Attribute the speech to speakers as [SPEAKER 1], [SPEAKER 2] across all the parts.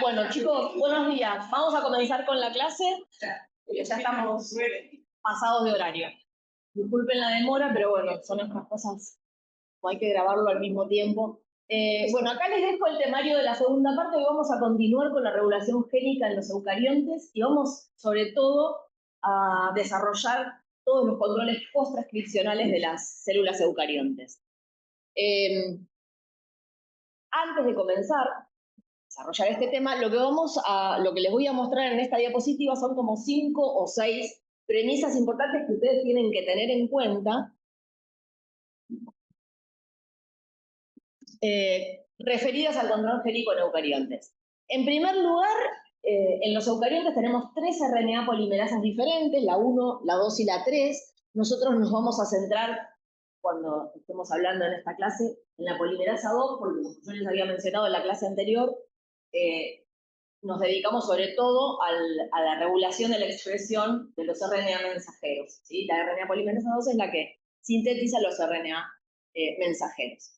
[SPEAKER 1] Bueno, chicos, buenos días. Vamos a comenzar con la clase, porque ya estamos pasados de horario. Disculpen la demora, pero bueno, son estas cosas, como hay que grabarlo al mismo tiempo. Bueno, acá les dejo el temario de la segunda parte y vamos a continuar con la regulación génica en los eucariontes y vamos, sobre todo, a desarrollar todos los controles post-transcripcionales de las células eucariontes. Antes de comenzar desarrollar este tema, lo que les voy a mostrar en esta diapositiva son como 5 o 6 premisas importantes que ustedes tienen que tener en cuenta referidas al control génico en eucariontes. En primer lugar, en los eucariontes tenemos 3 RNA polimerasas diferentes, la 1, la 2 y la 3. Nosotros nos vamos a centrar, cuando estemos hablando en esta clase, en la polimerasa 2, porque como yo les había mencionado en la clase anterior, nos dedicamos sobre todo a la regulación de la expresión de los RNA mensajeros, ¿sí? La RNA polimerasa 2 es la que sintetiza los RNA mensajeros.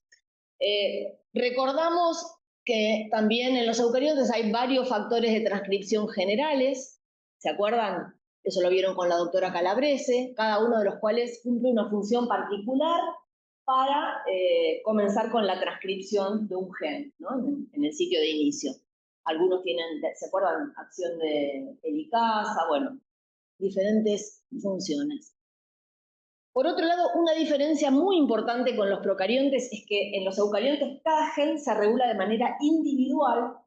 [SPEAKER 1] Recordamos que también en los eucariontes hay varios factores de transcripción generales, ¿se acuerdan? Eso lo vieron con la doctora Calabrese, cada uno de los cuales cumple una función particular para comenzar con la transcripción de un gen, ¿no? En el sitio de inicio. Algunos tienen, ¿se acuerdan? Acción de helicasa, bueno, diferentes funciones. Por otro lado, una diferencia muy importante con los procariontes es que en los eucariontes cada gen se regula de manera individual,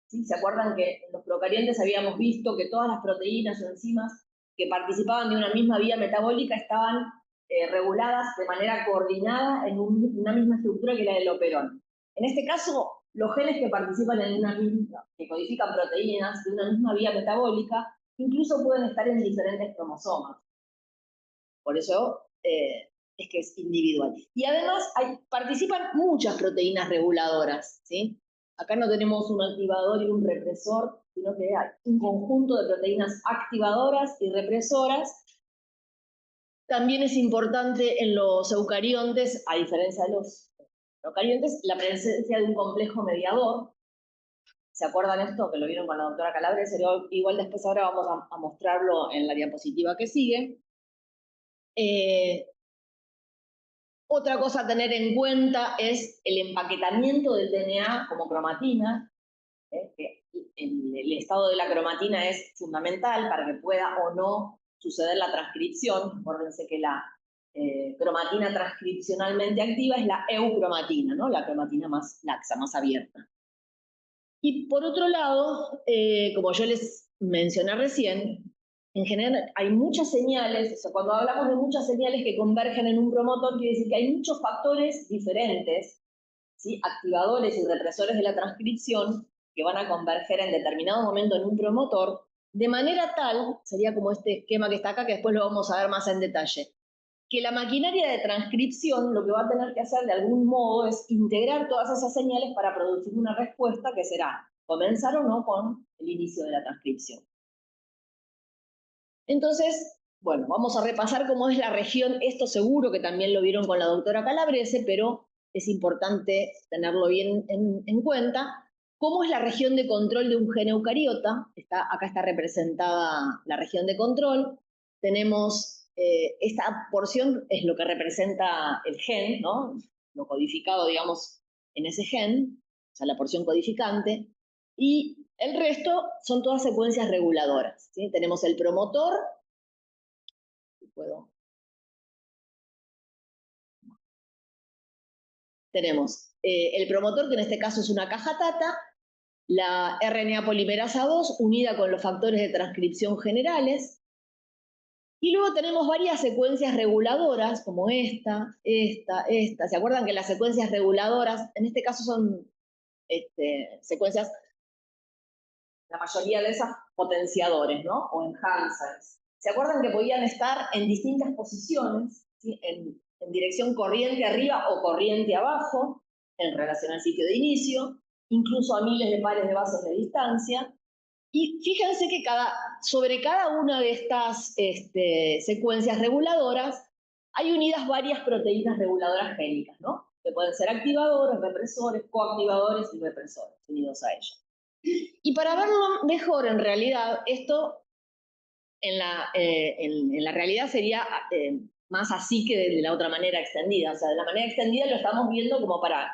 [SPEAKER 1] ¿sí? ¿Se acuerdan que en los procariontes habíamos visto que todas las proteínas o enzimas que participaban de una misma vía metabólica estaban reguladas de manera coordinada en una misma estructura que la del operón? En este caso, los genes que participan en que codifican proteínas de una misma vía metabólica, incluso pueden estar en diferentes cromosomas. Por eso es que es individual. Y además participan muchas proteínas reguladoras, ¿sí? Acá no tenemos un activador y un represor, sino que hay un conjunto de proteínas activadoras y represoras. También es importante en los eucariontes, a diferencia de los procariontes, la presencia de un complejo mediador. ¿Se acuerdan esto? Que lo vieron con la doctora Calabrese. Igual después ahora vamos a mostrarlo en la diapositiva que sigue. Otra cosa a tener en cuenta es el empaquetamiento del DNA como cromatina, que el estado de la cromatina es fundamental para que pueda o no suceder la transcripción. Acuérdense que la cromatina transcripcionalmente activa es la eucromatina, ¿no? La cromatina más laxa, más abierta. Y por otro lado, como yo les mencioné recién, en general hay muchas señales, o sea, cuando hablamos de muchas señales que convergen en un promotor, quiere decir que hay muchos factores diferentes, ¿sí? Activadores y represores de la transcripción que van a converger en determinado momento en un promotor, de manera tal, sería como este esquema que está acá, que después lo vamos a ver más en detalle, que la maquinaria de transcripción lo que va a tener que hacer de algún modo es integrar todas esas señales para producir una respuesta que será comenzar o no con el inicio de la transcripción. Entonces, bueno, vamos a repasar cómo es la región. Esto seguro que también lo vieron con la doctora Calabrese, pero es importante tenerlo bien en cuenta. ¿Cómo es la región de control de un gen eucariota? Acá está representada la región de control. Tenemos esta porción es lo que representa el gen, ¿no? Lo codificado, digamos, en ese gen, o sea, la porción codificante. Y el resto son todas secuencias reguladoras, ¿sí? Tenemos el promotor, tenemos el promotor, que en este caso es una caja tata, la RNA polimerasa 2 unida con los factores de transcripción generales, y luego tenemos varias secuencias reguladoras, como esta. ¿Se acuerdan que las secuencias reguladoras, en este caso son secuencias, la mayoría de esas potenciadores, ¿no? O enhancers. ¿Se acuerdan que podían estar en distintas posiciones, ¿sí? En dirección corriente arriba o corriente abajo, en relación al sitio de inicio, incluso a miles de pares de bases de distancia? Y fíjense que sobre cada una de estas secuencias reguladoras hay unidas varias proteínas reguladoras génicas, ¿no? que pueden ser activadores, represores, coactivadores y represores unidos a ellos. Y para verlo mejor, en realidad, esto en la realidad sería más así que de la otra manera extendida. O sea, de la manera extendida lo estamos viendo como para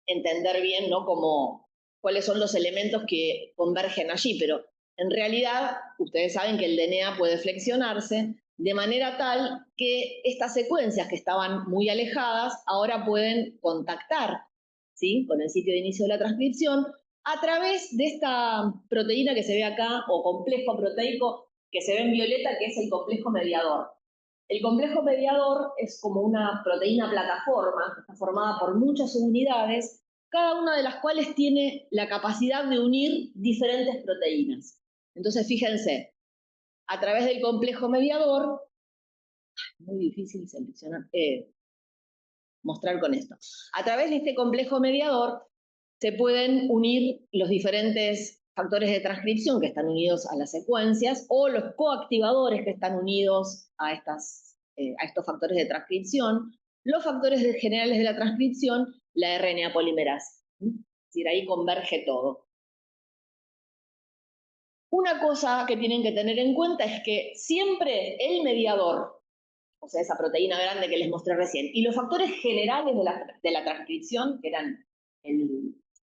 [SPEAKER 1] entender bien, ¿no? Como cuáles son los elementos que convergen allí, pero en realidad ustedes saben que el DNA puede flexionarse de manera tal que estas secuencias que estaban muy alejadas ahora pueden contactar, ¿sí?, con el sitio de inicio de la transcripción a través de esta proteína que se ve acá, o complejo proteico que se ve en violeta, que es el complejo mediador. El complejo mediador es como una proteína plataforma, que está formada por muchas unidades, cada una de las cuales tiene la capacidad de unir diferentes proteínas. Entonces, fíjense, a través del complejo mediador, muy difícil seleccionar, mostrar con esto. A través de este complejo mediador se pueden unir los diferentes factores de transcripción que están unidos a las secuencias o los coactivadores que están unidos a estos factores de transcripción, los factores generales de la transcripción, la RNA polimerasa. Es decir, ahí converge todo. Una cosa que tienen que tener en cuenta es que siempre el mediador, o sea, esa proteína grande que les mostré recién, y los factores generales de la transcripción, que eran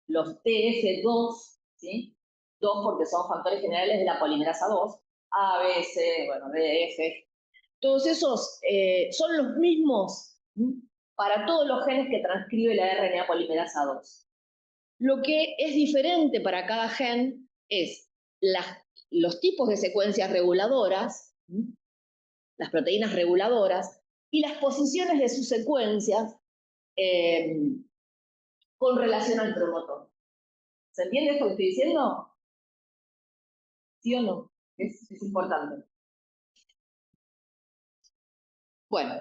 [SPEAKER 1] los TF2, ¿sí? 2 porque son factores generales de la polimerasa 2, A, B, C, bueno, D, F. Todos esos son los mismos, ¿sí?, para todos los genes que transcribe la RNA polimerasa 2. Lo que es diferente para cada gen es los tipos de secuencias reguladoras, ¿sí?, las proteínas reguladoras, y las posiciones de sus secuencias con relación al promotor. ¿Se entiende esto que estoy diciendo? ¿Sí o no? Es importante. Bueno,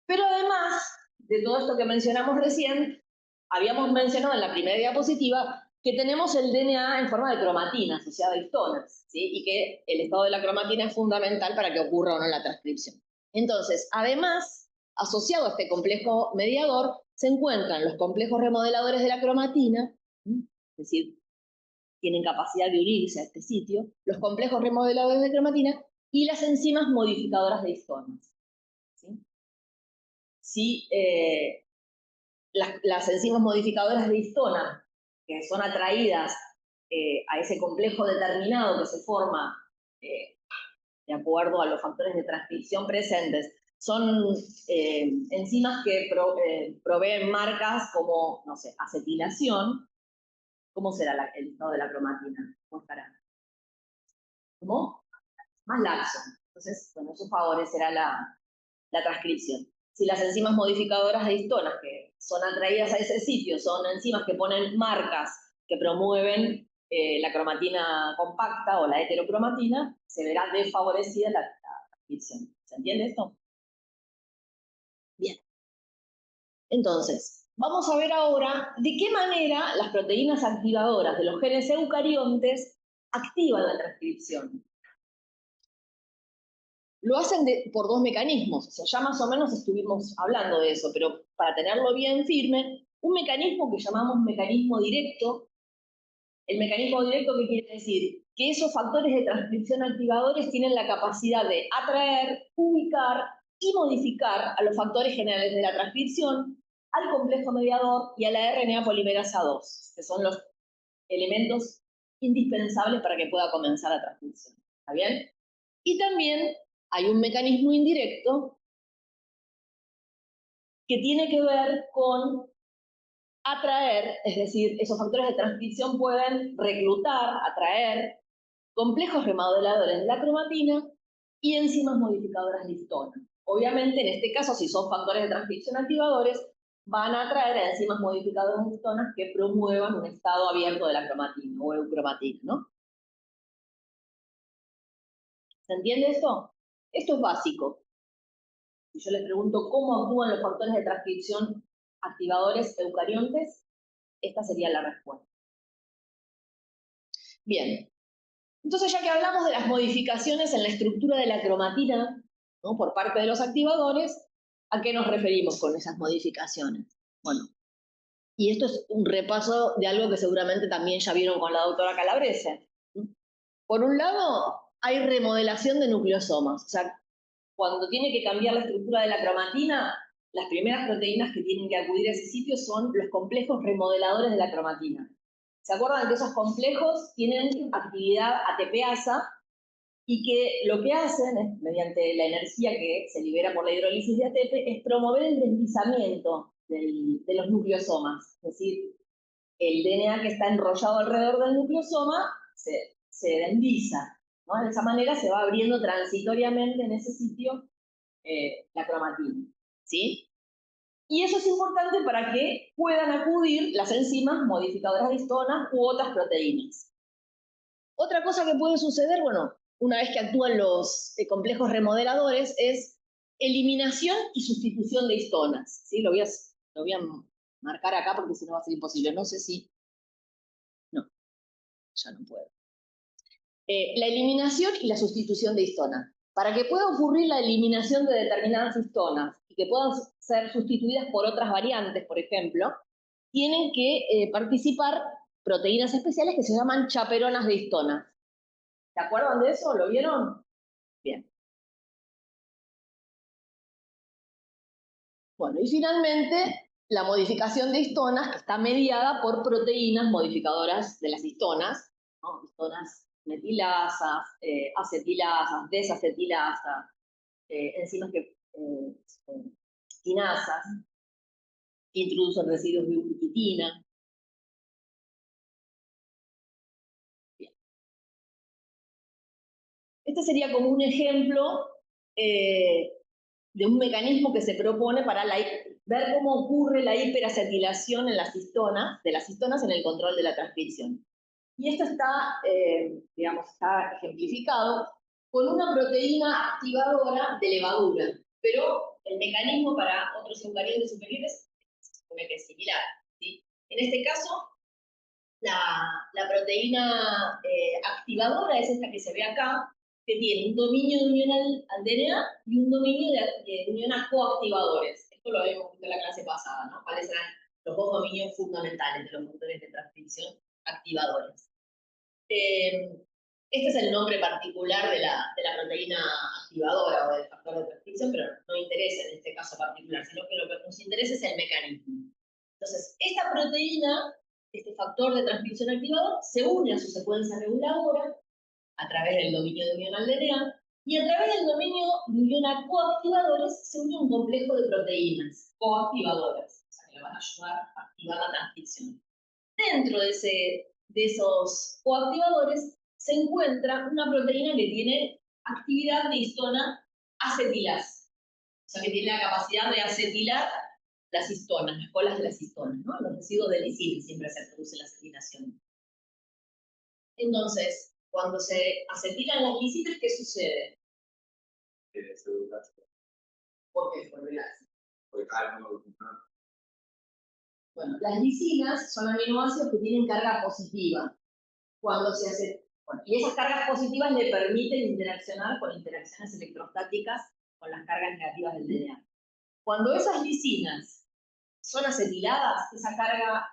[SPEAKER 1] pero además de todo esto que mencionamos recién, habíamos mencionado en la primera diapositiva que tenemos el DNA en forma de cromatina asociada a histonas, ¿sí?, y que el estado de la cromatina es fundamental para que ocurra o no la transcripción. Entonces, además, asociado a este complejo mediador, se encuentran los complejos remodeladores de la cromatina, ¿sí?, es decir, tienen capacidad de unirse a este sitio, los complejos remodeladores de cromatina y las enzimas modificadoras de histonas. ¿Sí? Si las enzimas modificadoras de histona, que son atraídas a ese complejo determinado que se forma de acuerdo a los factores de transcripción presentes, son enzimas que proveen marcas como, no sé, acetilación. ¿Cómo será el estado de la cromatina? ¿Cómo estará? ¿Cómo? Más laxo. Entonces, bueno, eso favorecerá la transcripción. Si las enzimas modificadoras de histonas que son atraídas a ese sitio son enzimas que ponen marcas que promueven la cromatina compacta o la heterocromatina, se verá desfavorecida la transcripción. ¿Se entiende esto? Bien. Entonces, vamos a ver ahora de qué manera las proteínas activadoras de los genes eucariontes activan la transcripción. Lo hacen por dos mecanismos, o sea, ya más o menos estuvimos hablando de eso, pero para tenerlo bien firme, un mecanismo que llamamos mecanismo directo. El mecanismo directo, ¿qué quiere decir? Que esos factores de transcripción activadores tienen la capacidad de atraer, ubicar y modificar a los factores generales de la transcripción, al complejo mediador y a la RNA polimerasa 2, que son los elementos indispensables para que pueda comenzar la transcripción. ¿Está bien? Y también hay un mecanismo indirecto que tiene que ver con atraer, es decir, esos factores de transcripción pueden reclutar, atraer complejos remodeladores de la cromatina y enzimas modificadoras de histona. Obviamente, en este caso, si son factores de transcripción activadores, van a atraer a enzimas modificadoras de histonas que promuevan un estado abierto de la cromatina o eucromatina, ¿no? ¿Se entiende esto? Esto es básico. Si yo les pregunto cómo actúan los factores de transcripción activadores eucariontes, esta sería la respuesta. Bien, entonces ya que hablamos de las modificaciones en la estructura de la cromatina, ¿no?, por parte de los activadores, ¿A qué nos referimos con esas modificaciones? Bueno, y esto es un repaso de algo que seguramente también ya vieron con la doctora Calabrese. Por un lado, hay remodelación de nucleosomas. O sea, cuando tiene que cambiar la estructura de la cromatina, las primeras proteínas que tienen que acudir a ese sitio son los complejos remodeladores de la cromatina. ¿Se acuerdan que esos complejos tienen actividad ATPasa y que lo que hacen, es, mediante la energía que se libera por la hidrólisis de ATP, es promover el deslizamiento de los nucleosomas? Es decir, el DNA que está enrollado alrededor del nucleosoma se desliza, ¿no? De esa manera se va abriendo transitoriamente en ese sitio la cromatina, ¿sí? Y eso es importante para que puedan acudir las enzimas modificadoras de histonas u otras proteínas. Otra cosa que puede suceder, bueno, una vez que actúan los complejos remodeladores, es eliminación y sustitución de histonas, ¿sí? Lo voy a marcar acá porque si no va a ser imposible. No sé si... No, ya no puedo. La eliminación y la sustitución de histonas. Para que pueda ocurrir la eliminación de determinadas histonas y que puedan ser sustituidas por otras variantes, por ejemplo, tienen que participar proteínas especiales que se llaman chaperonas de histonas. ¿Se acuerdan de eso? ¿Lo vieron? Bien. Bueno, y finalmente, la modificación de histonas, que está mediada por proteínas modificadoras de las histonas, ¿no? Histonas metilasas, acetilasas, desacetilasas, enzimas quinasas, que introducen residuos de ubiquitina. Bien. Este sería como un ejemplo de un mecanismo que se propone para ver cómo ocurre la hiperacetilación en las histonas, de las histonas en el control de la transcripción. Y esto está, digamos, está ejemplificado con una proteína activadora de levadura, pero el mecanismo para otros eucariotes superiores es similar, ¿sí? En este caso, la proteína activadora es esta que se ve acá, que tiene un dominio de unión al DNA y un dominio de unión a coactivadores. Esto lo habíamos visto en la clase pasada, ¿no? ¿Cuáles eran los dos dominios fundamentales de los factores de transcripción activadores? Este es el nombre particular de la proteína activadora o del factor de transcripción, pero no interesa en este caso particular, sino que lo que nos interesa es el mecanismo. Entonces, esta proteína, este factor de transcripción activador, se une a su secuencia reguladora a través del dominio de unión al DNA, y a través del dominio de unión a coactivadores se une un complejo de proteínas coactivadoras, o sea, que le van a ayudar a activar la transcripción. Dentro de esos coactivadores se encuentra una proteína que tiene actividad de histona acetilasa, o sea, que tiene la capacidad de acetilar las histonas, las colas de las histonas, ¿no? Los residuos de lisina siempre se produce la acetilación. Entonces, cuando se acetilan las lisinas, ¿qué sucede? ¿Por qué? Por el ácido. Bueno, las lisinas son aminoácidos que tienen carga positiva. Cuando se hace, bueno, y esas cargas positivas le permiten interaccionar con interacciones electrostáticas con las cargas negativas del DNA. Cuando esas lisinas son acetiladas, esa carga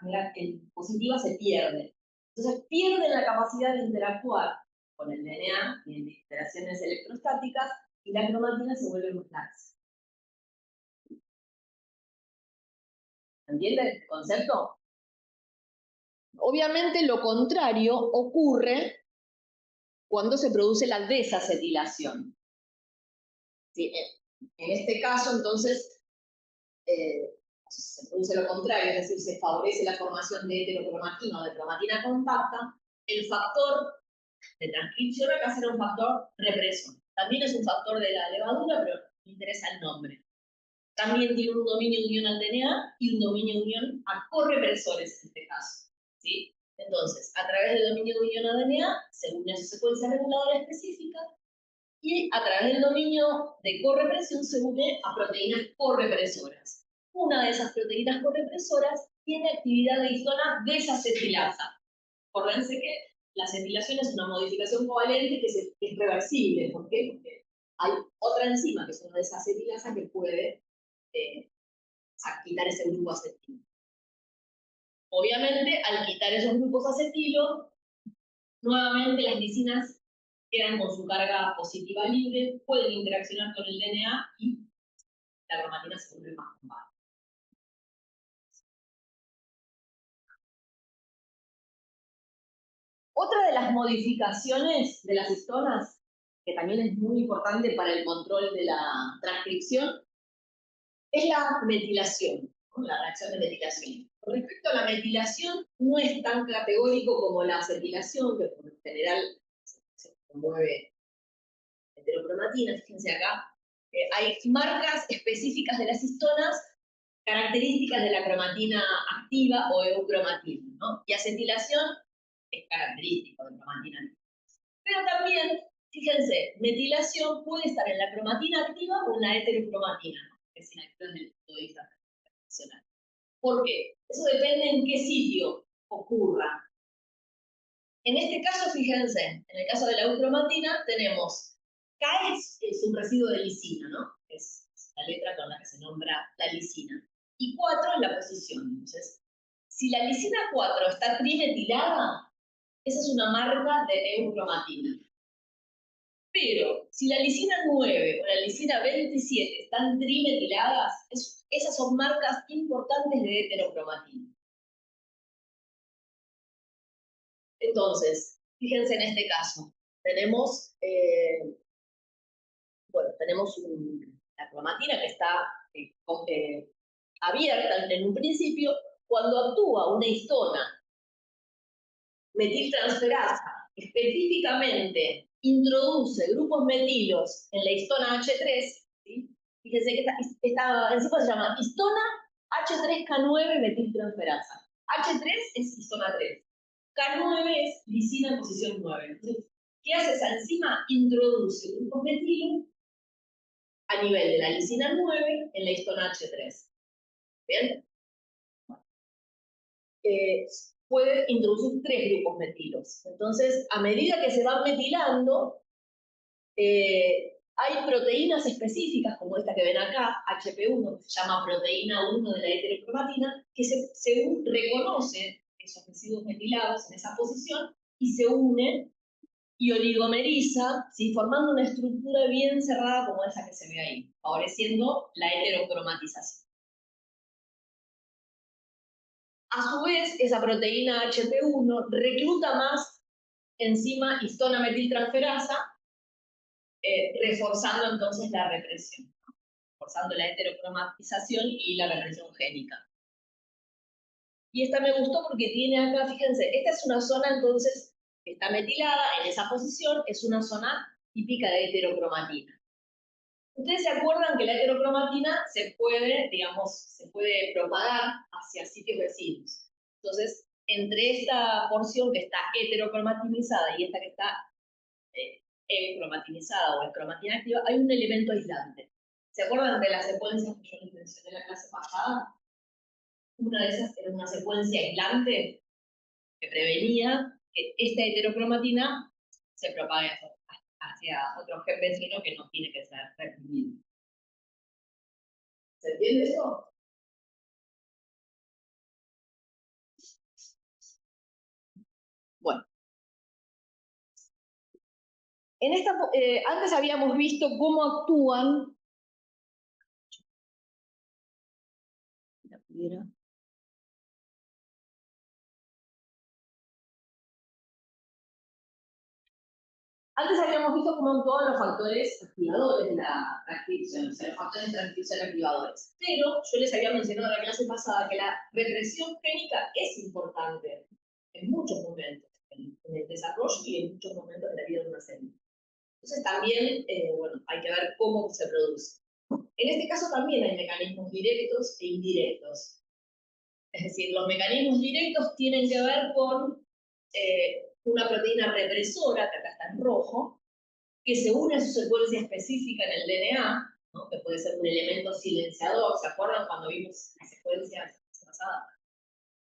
[SPEAKER 1] positiva se pierde. Entonces pierden la capacidad de interactuar con el DNA en interacciones electrostáticas y la cromatina se vuelve más laxa. ¿Entienden el concepto? Obviamente lo contrario ocurre cuando se produce la desacetilación. ¿Sí? En este caso, entonces, se produce lo contrario, es decir, se favorece la formación de heterocromatina o de cromatina compacta, el factor de transcripción acá será un factor represor. También es un factor de la levadura, pero me interesa el nombre. También tiene un dominio de unión al DNA y un dominio de unión a correpresores en este caso, ¿sí? Entonces, a través del dominio de unión a DNA se une a su secuencia reguladora específica y a través del dominio de correpresión se une a proteínas correpresoras. Una de esas proteínas correpresoras tiene actividad de histona desacetilasa. Acuérdense que la acetilación es una modificación covalente que es reversible. ¿Por qué? Porque hay otra enzima que es una desacetilasa que puede a quitar ese grupo acetilo. Obviamente, al quitar esos grupos acetilo, nuevamente las lisinas quedan con su carga positiva libre, pueden interaccionar con el DNA y la cromatina se vuelve más compacta. Otra de las modificaciones de las histonas, que también es muy importante para el control de la transcripción, es la metilación, ¿no? La reacción de metilación. Con respecto a la metilación, no es tan categórico como la acetilación, que por lo general se promueve heterocromatina. Fíjense acá, hay marcas específicas de las histonas, características de la cromatina activa o eucromatina, ¿no? Y acetilación es característico de cromatina activa. Pero también, fíjense, metilación puede estar en la cromatina activa o en la heterocromatina, ¿no? Es inactiva desde el punto de vista funcional. ¿Por qué? Eso depende en qué sitio ocurra. En este caso, fíjense, en el caso de la eucromatina tenemos K es un residuo de lisina, ¿no? Es la letra con la que se nombra la lisina. Y 4 es la posición. Entonces, si la lisina 4 está trimetilada, esa es una marca de eucromatina. Pero si la lisina 9 o la lisina 27 están trimetiladas, esas son marcas importantes de heterocromatina. Entonces, fíjense en este caso, tenemos, la cromatina que está abierta en un principio. Cuando actúa una histona metiltransferasa, específicamente introduce grupos metilos en la histona H3, ¿sí? Fíjense que esta enzima se llama histona H3K9 metiltransferasa. H3 es histona 3. K9 es lisina en posición 9. Entonces, ¿qué hace esa enzima? Introduce grupos metilos a nivel de la lisina 9 en la histona H3. ¿Bien? Puede introducir 3 grupos metilos. Entonces, a medida que se van metilando, hay proteínas específicas, como esta que ven acá, HP1, que se llama proteína 1 de la heterocromatina, que se reconoce esos residuos metilados en esa posición y se unen y oligomeriza, ¿sí? Formando una estructura bien cerrada como esa que se ve ahí, favoreciendo la heterocromatización. A su vez, esa proteína HP1 recluta más enzima histona metiltransferasa, reforzando entonces la represión, ¿no? Reforzando la heterocromatización y la represión génica. Y esta me gustó porque tiene acá, fíjense, esta es una zona entonces que está metilada en esa posición, es una zona típica de heterocromatina. Ustedes se acuerdan que la heterocromatina se puede propagar hacia sitios vecinos. Entonces, entre esta porción que está heterocromatinizada y esta que está cromatinizada o cromatina activa, hay un elemento aislante. ¿Se acuerdan de las secuencias que yo les mencioné en la clase pasada? Una de esas era una secuencia aislante que prevenía que esta heterocromatina se propague hacia otro gen vecino que no tiene que ser reprimido. ¿Se entiende eso? Bueno. Antes habíamos visto cómo actúan. Antes habíamos visto cómo actúan los factores activadores de la transcripción, o sea, los factores de transcripción activadores. Pero yo les había mencionado en la clase pasada que la represión génica es importante en muchos momentos, en el desarrollo y en muchos momentos de la vida de una célula. Entonces también, hay que ver cómo se produce. En este caso también hay mecanismos directos e indirectos. Es decir, los mecanismos directos tienen que ver con una proteína represora, que acá está en rojo, que se une a su secuencia específica en el DNA, ¿no? Que puede ser un elemento silenciador. ¿Se acuerdan cuando vimos las secuencias pasadas?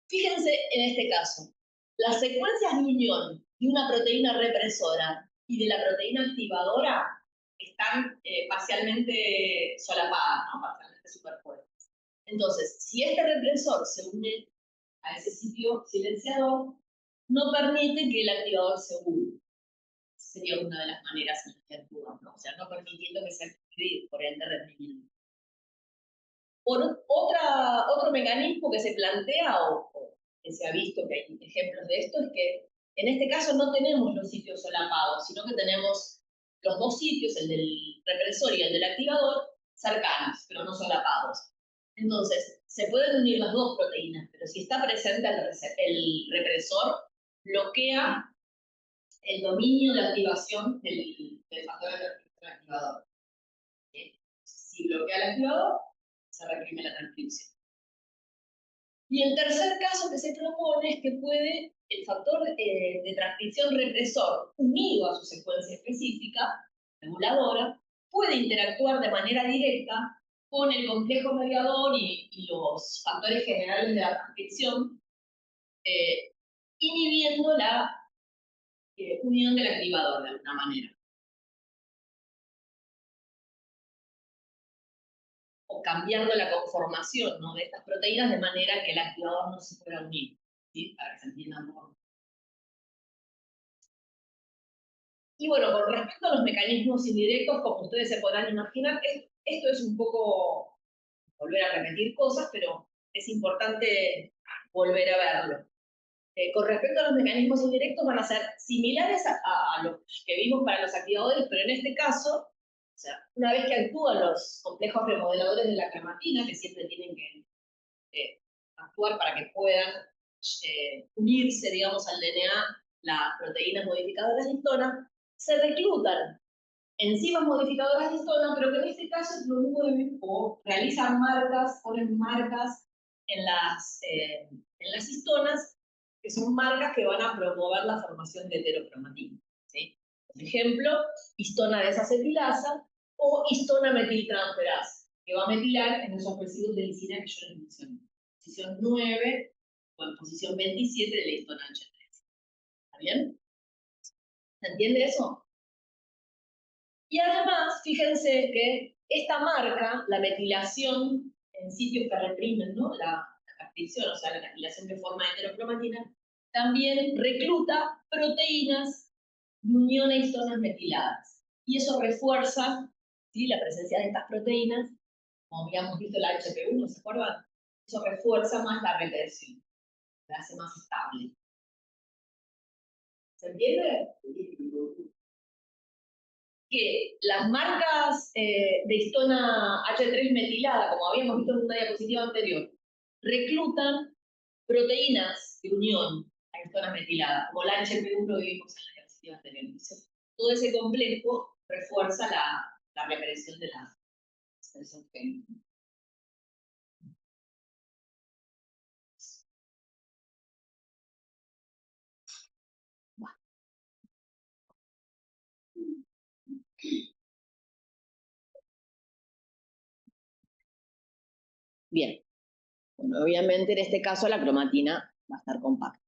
[SPEAKER 1] Fíjense en este caso, las secuencias de unión de una proteína represora y de la proteína activadora están parcialmente solapadas, ¿no? Parcialmente superpuestas. Entonces, si este represor se une a ese sitio silenciador, no permite que el activador se une. Sería una de las maneras en las que actúa, ¿no? O sea, no permitiendo que se active y por ende reprimiendo. Otro mecanismo que se plantea o que se ha visto que hay ejemplos de esto es que en este caso no tenemos los sitios solapados, sino que tenemos los dos sitios, el del represor y el del activador, cercanos, pero no solapados. Entonces, se pueden unir las dos proteínas, pero si está presente el represor, bloquea el dominio de activación del factor de transcripción activador. Si bloquea el activador, se reprime la transcripción. Y el tercer caso que se propone es que puede el factor de transcripción represor unido a su secuencia específica, reguladora, puede interactuar de manera directa con el complejo mediador y los factores generales de la transcripción, inhibiendo la unión del activador de alguna manera. O cambiando la conformación, ¿no?, de estas proteínas de manera que el activador no se pueda unir, ¿sí? Para que se entienda un poco. Y bueno, con respecto a los mecanismos indirectos, como ustedes se podrán imaginar, esto es un poco volver a repetir cosas, pero es importante volver a verlo. Con respecto a los mecanismos indirectos, van a ser similares a los que vimos para los activadores, pero en este caso, o sea, una vez que actúan los complejos remodeladores de la cromatina, que siempre tienen que actuar para que puedan unirse, digamos, al DNA las proteínas modificadoras de histona, se reclutan enzimas modificadoras de histona, pero que en este caso promueven o realizan marcas, ponen marcas en las histonas, que son marcas que van a promover la formación de heterocromatina, ¿sí? Por ejemplo, histona desacetilasa o histona metiltransferasa, que va a metilar en esos residuos de lisina que yo les mencioné. Posición 9 o en posición 27 de la histona H3. ¿Está bien? ¿Se entiende eso? Y además, fíjense que esta marca, la metilación en sitios que reprimen, ¿no?, la transcripción, o sea, la metilación que forma heterocromatina, también recluta proteínas de unión a histonas metiladas. Y eso refuerza, ¿sí?, la presencia de estas proteínas, como habíamos visto la HP1, ¿se acuerdan? Eso refuerza más la represión, la hace más estable. ¿Se entiende? Que las marcas de histona H3 metilada, como habíamos visto en una diapositiva anterior, reclutan proteínas de unión a histona metilada, como la HP1 que vimos en la diapositiva anterior. Entonces, todo ese complejo refuerza la represión de la expresión génica. Bien. Bueno, obviamente en este caso la cromatina va a estar compacta.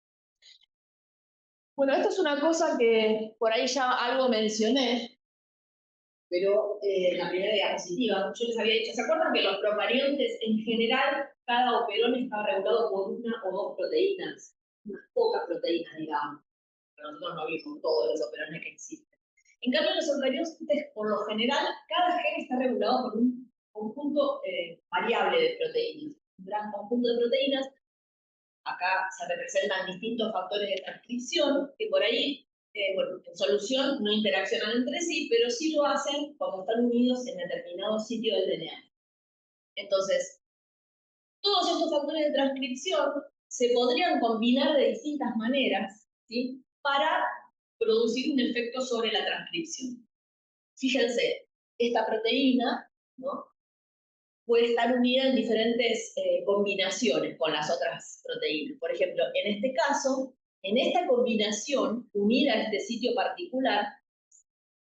[SPEAKER 1] Bueno, esto es una cosa que por ahí ya algo mencioné, pero la primera diapositiva, yo les había dicho, ¿se acuerdan que los procariontes en general, cada operón está regulado por una o dos proteínas? Unas pocas proteínas, digamos. Pero nosotros no vimos todos los operones que existen. En cambio, los eucariontes, por lo general, cada gen está regulado por un conjunto variable de proteínas. Un gran conjunto de proteínas. Acá se representan distintos factores de transcripción que por ahí, bueno, en solución no interaccionan entre sí, pero sí lo hacen cuando están unidos en determinado sitio del DNA. Entonces, todos estos factores de transcripción se podrían combinar de distintas maneras, ¿sí?, para producir un efecto sobre la transcripción. Fíjense, esta proteína, ¿no?, puede estar unida en diferentes combinaciones con las otras proteínas. Por ejemplo, en este caso, en esta combinación, unida a este sitio particular,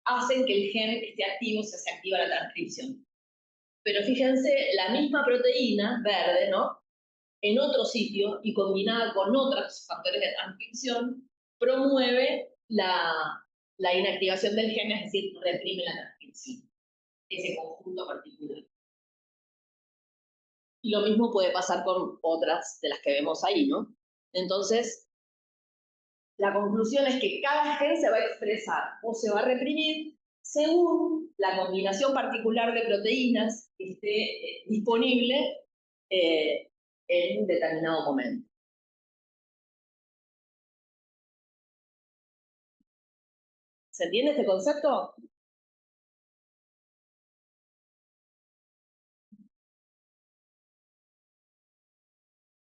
[SPEAKER 1] hacen que el gen esté activo, se activa la transcripción. Pero fíjense, la misma proteína verde, ¿no?, en otro sitio y combinada con otros factores de transcripción, promueve la inactivación del gen, es decir, reprime la transcripción, ese conjunto particular. Y lo mismo puede pasar con otras de las que vemos ahí, ¿no? Entonces, la conclusión es que cada gen se va a expresar o se va a reprimir según la combinación particular de proteínas que esté disponible en determinado momento. ¿Se entiende este concepto?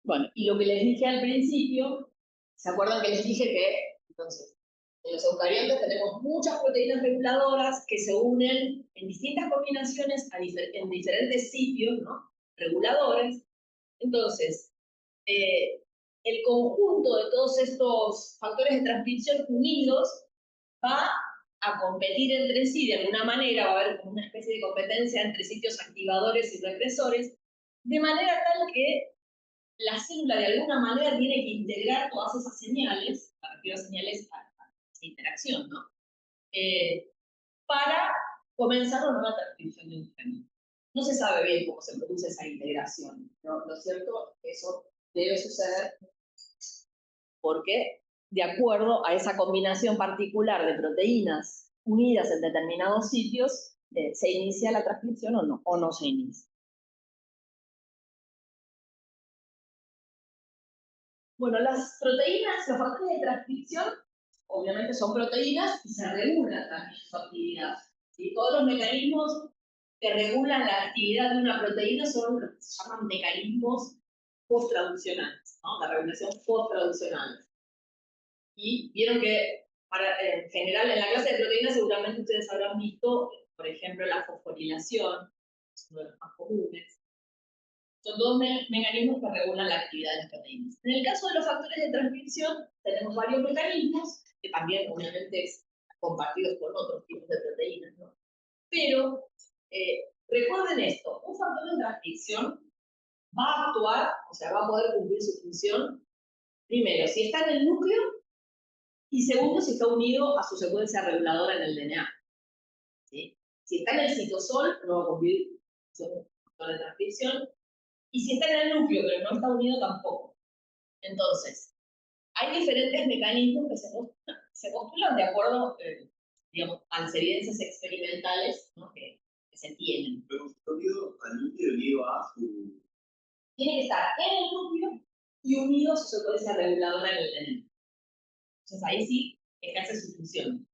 [SPEAKER 1] Bueno, y lo que les dije al principio, ¿se acuerdan que les dije que, entonces, en los eucariontes tenemos muchas proteínas reguladoras que se unen en distintas combinaciones en diferentes sitios, ¿no? Reguladores. Entonces, el conjunto de todos estos factores de transcripción unidos va a competir entre sí de alguna manera, va a haber como una especie de competencia entre sitios activadores y represores, de manera tal que la célula de alguna manera tiene que integrar todas esas señales, me refiero a señales a esa interacción, ¿no? Para comenzar una nueva transcripción de un gen. No se sabe bien cómo se produce esa integración, ¿no? Lo cierto es que eso debe suceder porque, de acuerdo a esa combinación particular de proteínas unidas en determinados sitios, se inicia la transcripción o no se inicia. Bueno, las proteínas, los factores de transcripción, obviamente son proteínas y se regula también su actividad. ¿Sí? Todos los mecanismos que regulan la actividad de una proteína son lo que se llaman mecanismos post-traduccionales, ¿no? La regulación post-traduccional. Y vieron que, en general, en la clase de proteínas seguramente ustedes habrán visto, por ejemplo, la fosforilación, es uno de los más comunes. Son dos mecanismos que regulan la actividad de las proteínas. En el caso de los factores de transcripción, tenemos varios mecanismos, que también obviamente son compartidos con otros tipos de proteínas, ¿no? Pero recuerden esto, un factor de transcripción va a actuar, o sea, va a poder cumplir su función, primero, si está en el núcleo, y segundo, si está unido a su secuencia reguladora en el DNA. ¿Sí? Si está en el citosol, no va a cumplir su factor de transcripción. Y si está en el núcleo, pero no está unido, tampoco. Entonces, hay diferentes mecanismos que se postulan de acuerdo, digamos, a las evidencias experimentales, ¿no? que se tienen.
[SPEAKER 2] Pero unido al núcleo unido a su...
[SPEAKER 1] Tiene que estar en el núcleo y unido a su secuencia reguladora en el DNA. Entonces, ahí sí ejerce su función.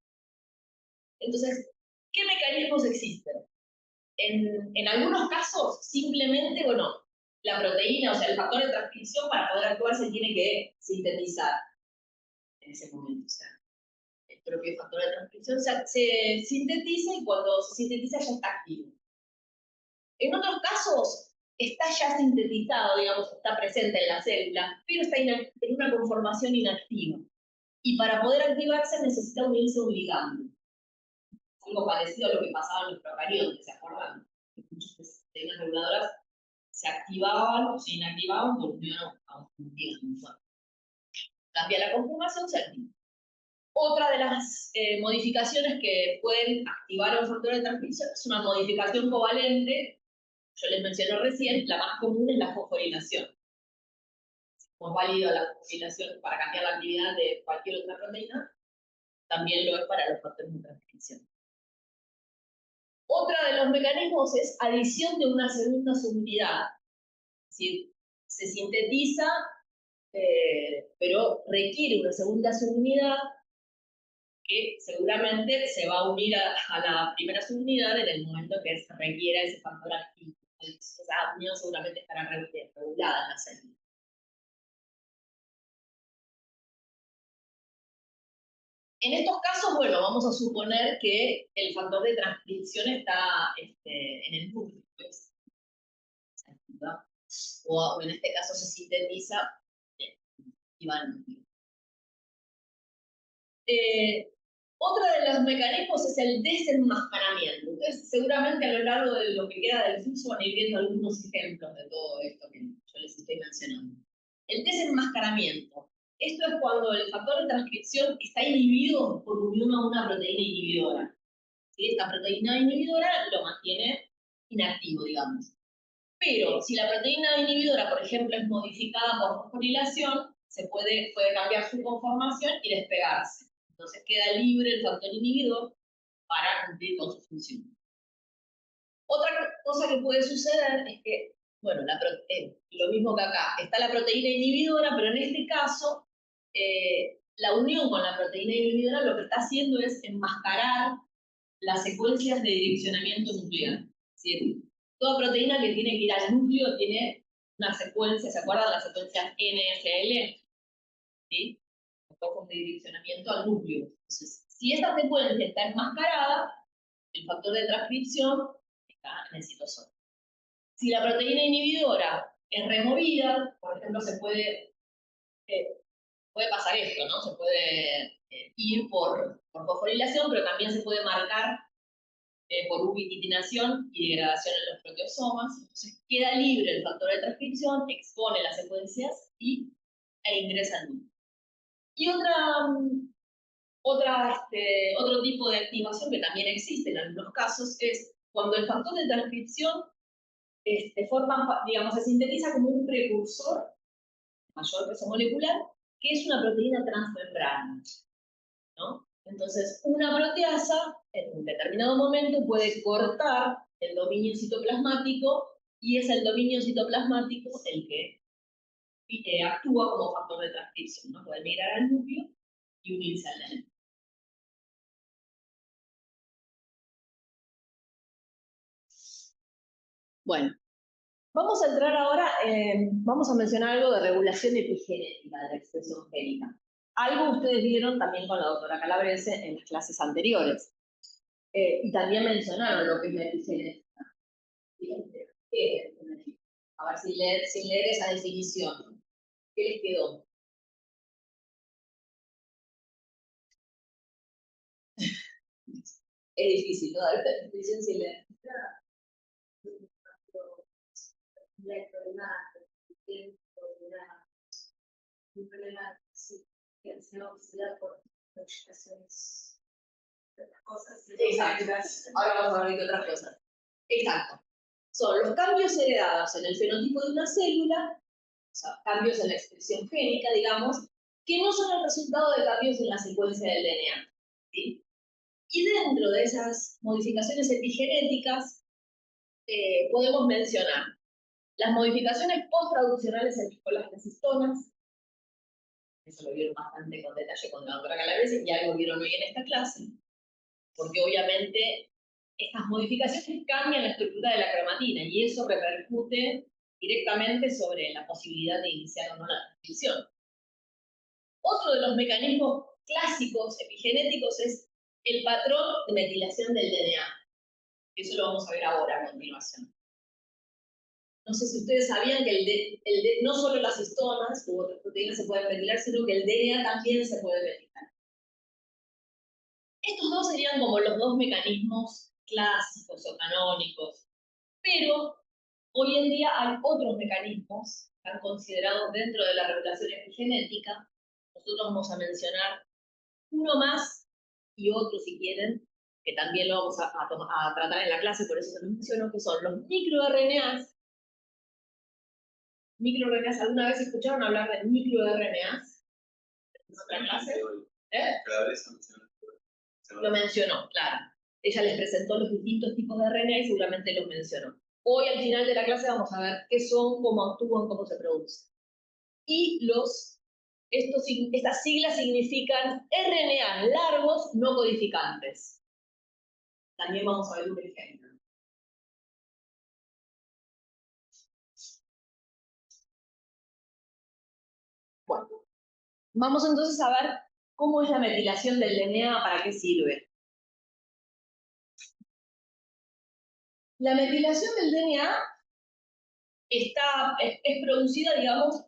[SPEAKER 1] Entonces, ¿qué mecanismos existen? En algunos casos, simplemente, bueno, la proteína, o sea, el factor de transcripción para poder actuar se tiene que sintetizar en ese momento. O sea, el propio factor de transcripción se sintetiza y cuando se sintetiza ya está activo. En otros casos, está ya sintetizado, digamos, está presente en la célula, pero está en una conformación inactiva. Y para poder activarse necesita unirse a un ligando. Algo parecido a lo que pasaba en los procariotes, ¿se acuerdan? Muchas proteínas reguladoras se activaban o se inactivaban por unión a un ligando. Cambia la conformación, se activa. Otra de las modificaciones que pueden activar un factor de transcripción es una modificación covalente. Yo les mencioné recién, la más común es la fosforilación. Como es válido la fosforilación para cambiar la actividad de cualquier otra proteína, también lo es para los factores de transcripción. Otra de los mecanismos es adición de una segunda subunidad. Es decir, se sintetiza, pero requiere una segunda subunidad que seguramente se va a unir a la primera subunidad en el momento que se requiera ese factor activo. Esa unión seguramente estará regulada en la célula. En estos casos, bueno, vamos a suponer que el factor de transcripción está en el núcleo, pues, o en este caso se sintetiza y va al núcleo. Otro de los mecanismos es el desenmascaramiento. Entonces, seguramente a lo largo de lo que queda del curso van a ir viendo algunos ejemplos de todo esto que yo les estoy mencionando. El desenmascaramiento. Esto es cuando el factor de transcripción está inhibido por unión a una proteína inhibidora. ¿Sí? Esta proteína inhibidora lo mantiene inactivo, digamos. Pero si la proteína inhibidora, por ejemplo, es modificada por fosforilación, puede cambiar su conformación y despegarse. Entonces queda libre el factor inhibidor para cumplir con su función. Otra cosa que puede suceder es que, bueno, lo mismo que acá, está la proteína inhibidora, pero en este caso, la unión con la proteína inhibidora lo que está haciendo es enmascarar las secuencias de direccionamiento nuclear. ¿Sí? Toda proteína que tiene que ir al núcleo tiene una secuencia, ¿se acuerdan? Las secuencias NFL, ¿sí? Secuencias de direccionamiento al núcleo. Entonces, si esta secuencia está enmascarada, el factor de transcripción está en el citosol. Si la proteína inhibidora es removida, por ejemplo, puede pasar esto, ¿no? Se puede ir por fosforilación, pero también se puede marcar por ubiquitinación y degradación en los proteosomas. Entonces queda libre el factor de transcripción, expone las secuencias e ingresa al núcleo. Y otro tipo de activación que también existe en algunos casos es cuando el factor de transcripción se sintetiza como un precursor de mayor peso molecular, que es una proteína transmembrana, ¿no? Entonces, una proteasa en un determinado momento puede cortar el dominio citoplasmático y es el dominio citoplasmático el que actúa como factor de transcripción, ¿no? Puede migrar al núcleo y unirse al DNA. Bueno, vamos a entrar ahora, vamos a mencionar algo de regulación epigenética de la expresión génica. Algo ustedes vieron también con la doctora Calabrese en las clases anteriores. Y también mencionaron lo que es la epigenética. A ver, sin leer esa definición. ¿Qué les quedó? Es difícil, ¿no? Dar esta definición sin leer. Un problema que se va por modificaciones de otras cosas. Exacto. Ahora vamos a ver de otras cosas. Exacto. Son los cambios heredados en el fenotipo de una célula, o sea, cambios en la expresión génica, digamos, que no son el resultado de cambios en la secuencia del DNA. ¿Sí? Y dentro de esas modificaciones epigenéticas podemos mencionar las modificaciones post-traduccionales en las histonas. Eso lo vieron bastante con detalle con la doctora Calabrese y algo vieron hoy en esta clase, porque obviamente estas modificaciones cambian la estructura de la cromatina y eso repercute directamente sobre la posibilidad de iniciar o no la transcripción. Otro de los mecanismos clásicos epigenéticos es el patrón de metilación del DNA. Eso lo vamos a ver ahora a continuación. No sé si ustedes sabían que no solo las histonas u otras proteínas se pueden metilar, sino que el DNA también se puede metilar. Estos dos serían como los dos mecanismos clásicos o canónicos, pero hoy en día hay otros mecanismos que están considerados dentro de la regulación epigenética. Nosotros vamos a mencionar uno más y otro si quieren, que también lo vamos a tratar en la clase, por eso se los menciono, que son los microRNAs. ¿MicroRNAs? ¿Alguna vez escucharon hablar de microRNAs? ¿En otra clase? Lo mencionó, claro. Ella les presentó los distintos tipos de RNA y seguramente los mencionó. Hoy al final de la clase vamos a ver qué son, cómo actúan, cómo se producen. Y estas siglas significan RNA largos no codificantes. También vamos a ver un ejemplo. Bueno, vamos entonces a ver cómo es la metilación del DNA, para qué sirve. La metilación del DNA es producida, digamos,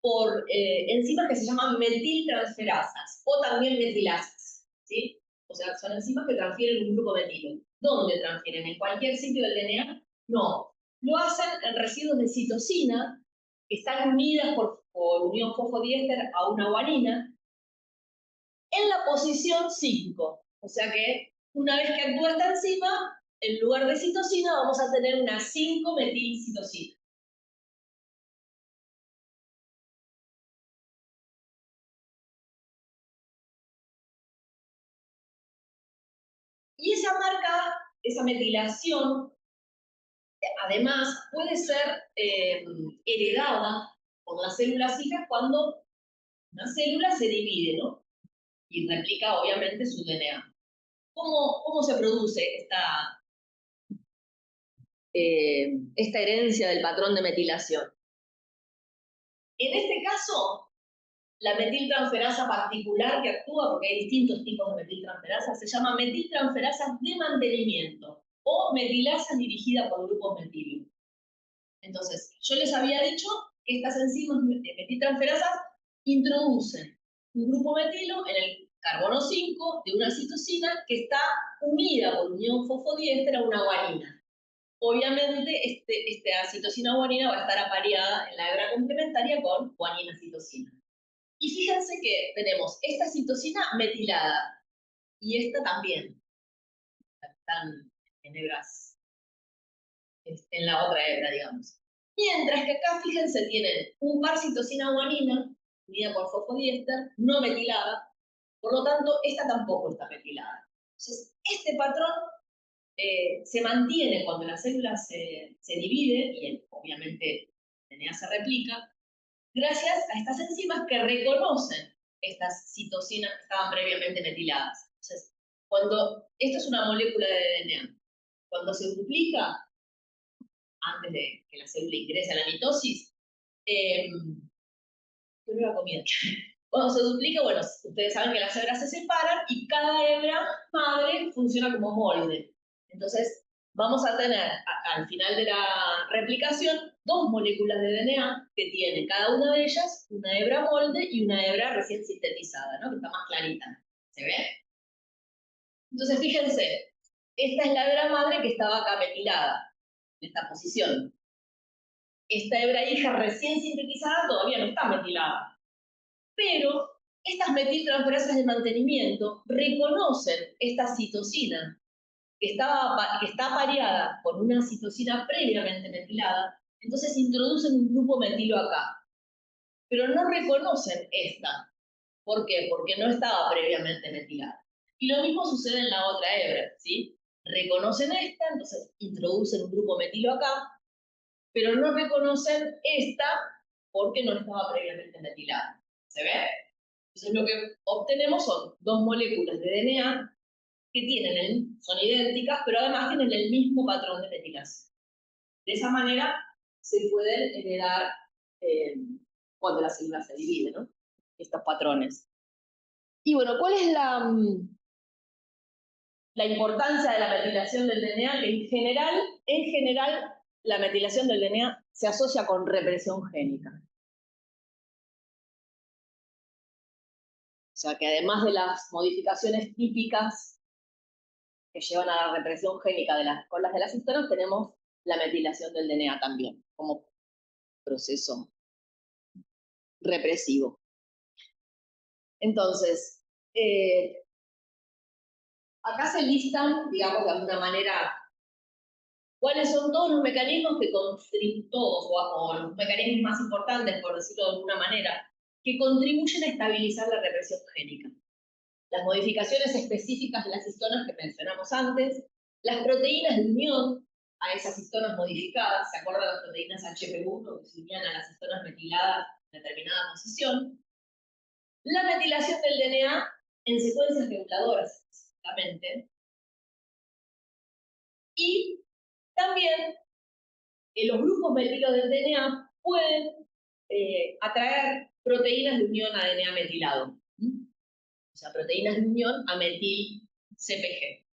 [SPEAKER 1] por enzimas que se llaman metiltransferasas o también metilasas, ¿sí? O sea, son enzimas que transfieren un grupo metilo. ¿Dónde transfieren? ¿En cualquier sitio del DNA? No. Lo hacen en residuos de citosina que están unidas por unión fosfodiéster a una guanina en la posición 5. O sea que una vez que actúa esta enzima, en lugar de citosina vamos a tener una 5-metilcitosina. Y esa marca, esa metilación, además, puede ser heredada por las células hijas cuando una célula se divide, ¿no? Y replica, obviamente, su DNA. ¿Cómo se produce esta herencia del patrón de metilación? En este caso, la metiltransferasa particular que actúa, porque hay distintos tipos de metiltransferasa, se llama metiltransferasa de mantenimiento o metilasa dirigida por grupos metilo. Entonces, yo les había dicho que estas enzimas metiltransferasas introducen un grupo metilo en el carbono 5 de una citosina que está unida por unión fosfodiéster a una guanina. Obviamente, esta citosina guanina va a estar apareada en la hebra complementaria con guanina-citosina. Y fíjense que tenemos esta citosina metilada y esta también. Están en hebras, en la otra hebra, digamos. Mientras que acá, fíjense, tienen un par citosina guanina, unida por fosfodiéster, no metilada, por lo tanto, esta tampoco está metilada. Entonces, este patrón se mantiene cuando la célula se divide, y obviamente el DNA se replica, gracias a estas enzimas que reconocen estas citosinas que estaban previamente metiladas. Entonces, esto es una molécula de DNA, cuando se duplica, antes de que la célula ingrese a la mitosis, ¿qué me la comida? Cuando se duplica, bueno, ustedes saben que las hebras se separan y cada hebra madre funciona como molde. Entonces, vamos a tener al final de la replicación dos moléculas de DNA que tienen cada una de ellas una hebra molde y una hebra recién sintetizada, ¿no? Que está más clarita. ¿Se ve? Entonces, fíjense, esta es la hebra madre que estaba acá metilada, en esta posición. Esta hebra hija recién sintetizada todavía no está metilada. Pero estas metiltransferasas de mantenimiento reconocen esta citosina que está apareada con una citosina previamente metilada, entonces introducen un grupo metilo acá. Pero no reconocen esta. ¿Por qué? Porque no estaba previamente metilada. Y lo mismo sucede en la otra hebra, ¿sí? Reconocen esta, entonces introducen un grupo metilo acá, pero no reconocen esta porque no estaba previamente metilada. ¿Se ve? Entonces lo que obtenemos son dos moléculas de DNA que son idénticas, pero además tienen el mismo patrón de metilación. De esa manera se pueden heredar cuando la célula se divide, ¿no? Estos patrones. Y bueno, ¿cuál es la importancia de la metilación del DNA? Que en general, la metilación del DNA se asocia con represión génica. O sea que además de las modificaciones típicas que llevan a la represión génica de las colas de las histonas, tenemos la metilación del DNA también, como proceso represivo. Entonces, acá se listan, digamos, de alguna manera, cuáles son todos los mecanismos o los mecanismos más importantes, por decirlo de alguna manera, que contribuyen a estabilizar la represión génica. Las modificaciones específicas de las histonas que mencionamos antes, las proteínas de unión a esas histonas modificadas, ¿se acuerdan las proteínas HP1 que se unían a las histonas metiladas en determinada posición? La metilación del DNA en secuencias reguladoras, específicamente. Y también los grupos metilos del DNA pueden atraer proteínas de unión a DNA metilado. O sea, proteínas de unión a metil-CpG.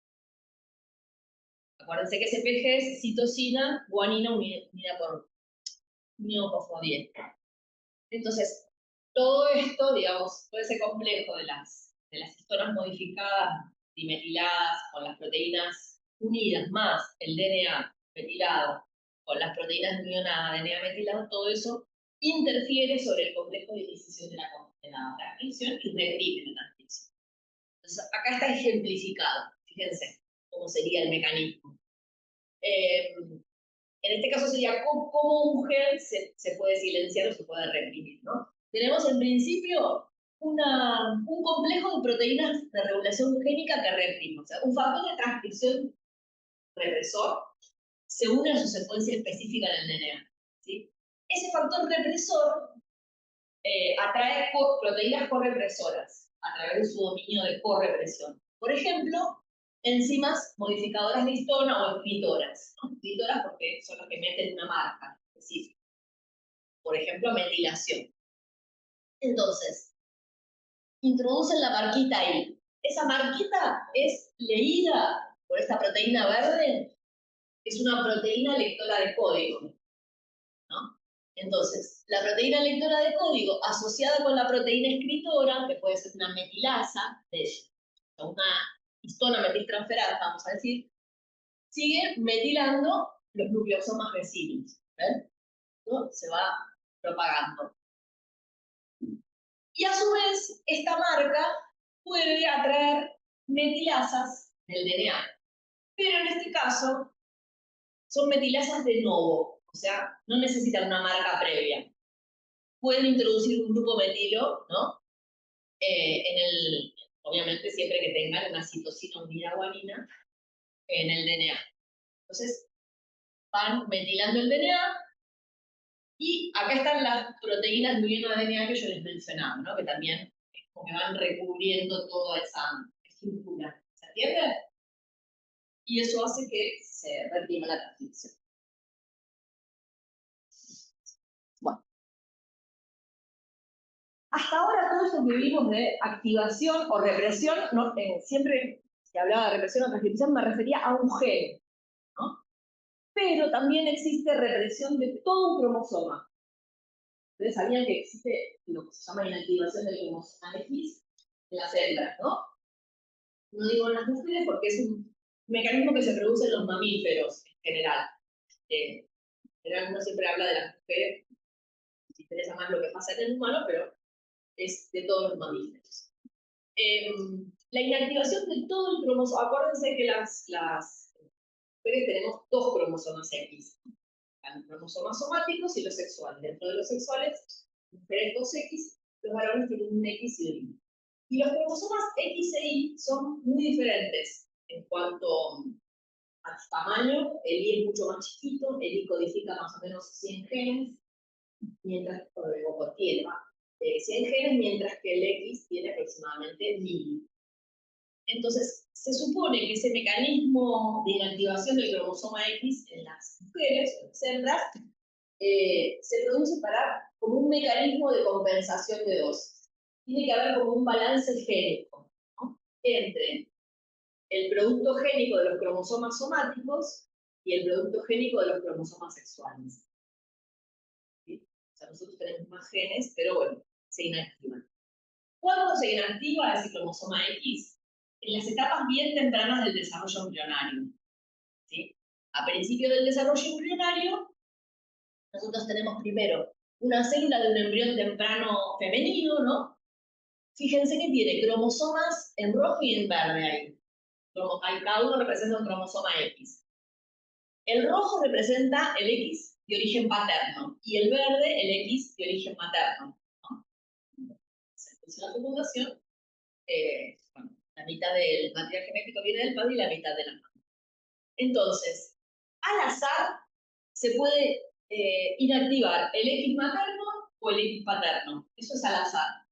[SPEAKER 1] Acuérdense que CpG es citosina, guanina unida por unión fosfodiéster. Entonces, todo esto, digamos, todo ese complejo de las histonas modificadas, dimetiladas, con las proteínas unidas, más el DNA metilado, con las proteínas de unión a DNA metilado, todo eso interfiere sobre el complejo de iniciación de la transcripción y reprime la transcripción. Entonces, acá está ejemplificado, fíjense cómo sería el mecanismo. En este caso sería cómo un gen se puede silenciar o se puede reprimir, ¿no? Tenemos en principio un complejo de proteínas de regulación génica que reprime. O sea, un factor de transcripción represor se une a su secuencia específica en el DNA. ¿Sí? Ese factor represor atrae proteínas correpresoras a través de su dominio de correpresión. Por ejemplo, enzimas modificadoras de histona o inhibitoras. ¿No? Inhibitoras porque son las que meten una marca específica. Por ejemplo, metilación. Entonces, introducen la marquita ahí. Esa marquita es leída por esta proteína verde, que es una proteína lectora de código, ¿no? Entonces, la proteína lectora de código asociada con la proteína escritora, que puede ser una metilasa, una histona metiltransferasa, vamos a decir, sigue metilando los nucleosomas vecinos. ¿Ven? ¿No? Se va propagando. Y a su vez, esta marca puede atraer metilasas del DNA. Pero en este caso, son metilasas de novo, o sea, no necesitan una marca previa. Pueden introducir un grupo metilo, ¿no? Obviamente siempre que tengan una citosina unida a guanina en el DNA. Entonces, van metilando el DNA y acá están las proteínas de DNA que yo les mencionaba, ¿no? Que también es como que van recubriendo toda esa estructura. ¿Se entiende? Y eso hace que se reprima la transcripción. Bueno. Hasta ahora todo esto que vimos de activación o represión, ¿no? Siempre que hablaba de represión o transcripción me refería a un gen, ¿no? Pero también existe represión de todo un cromosoma. Ustedes sabían que existe lo que se llama inactivación del cromosoma X en las hembras, ¿no? No digo en las mujeres porque es un mecanismo que se produce en los mamíferos en general. En general uno siempre habla de las mujeres, si interesa más lo que pasa en el humano, pero es de todos los mamíferos. La inactivación de todo el cromosoma, acuérdense que las mujeres tenemos dos cromosomas X, los cromosomas somáticos y los sexuales. Dentro de los sexuales, mujeres 2X, los varones tienen un X y un Y. Y los cromosomas X e Y son muy diferentes en cuanto a su tamaño. El Y es mucho más chiquito, el Y codifica más o menos 100 genes, mientras tiene 100 genes, mientras que el X tiene aproximadamente 1000. Entonces, se supone que ese mecanismo de inactivación del cromosoma X en las mujeres, en las hembras, se produce como un mecanismo de compensación de dosis. Tiene que haber como un balance génico, ¿no? Entre el producto génico de los cromosomas somáticos y el producto génico de los cromosomas sexuales. ¿Sí? O sea, nosotros tenemos más genes, pero bueno, se inactivan. ¿Cuándo se inactiva ese cromosoma X? En las etapas bien tempranas del desarrollo embrionario. ¿Sí? A principio del desarrollo embrionario, nosotros tenemos primero una célula de un embrión temprano femenino, ¿no? Fíjense que tiene cromosomas en rojo y en verde ahí. Cada uno representa un cromosoma X. El rojo representa el X de origen paterno y el verde el X de origen materno, ¿no? Se produce la fecundación, bueno, la mitad del material genético viene del padre y la mitad de la madre. Entonces, al azar se puede inactivar el X materno o el X paterno. Eso es al azar.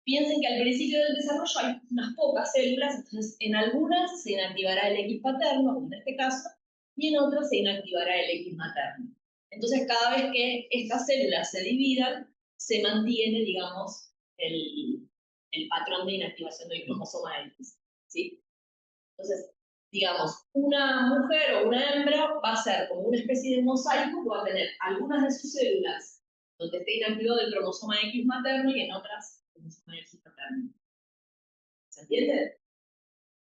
[SPEAKER 1] Piensen que al principio del desarrollo hay unas pocas células, entonces en algunas se inactivará el X paterno, como en este caso, y en otras se inactivará el X materno. Entonces, cada vez que estas células se dividan, se mantiene, digamos, el patrón de inactivación del cromosoma X. ¿Sí? Entonces, digamos, una mujer o una hembra va a ser como una especie de mosaico que va a tener algunas de sus células donde esté inactivado el cromosoma X materno y en otras el cromosoma X paterno. ¿Se entiende?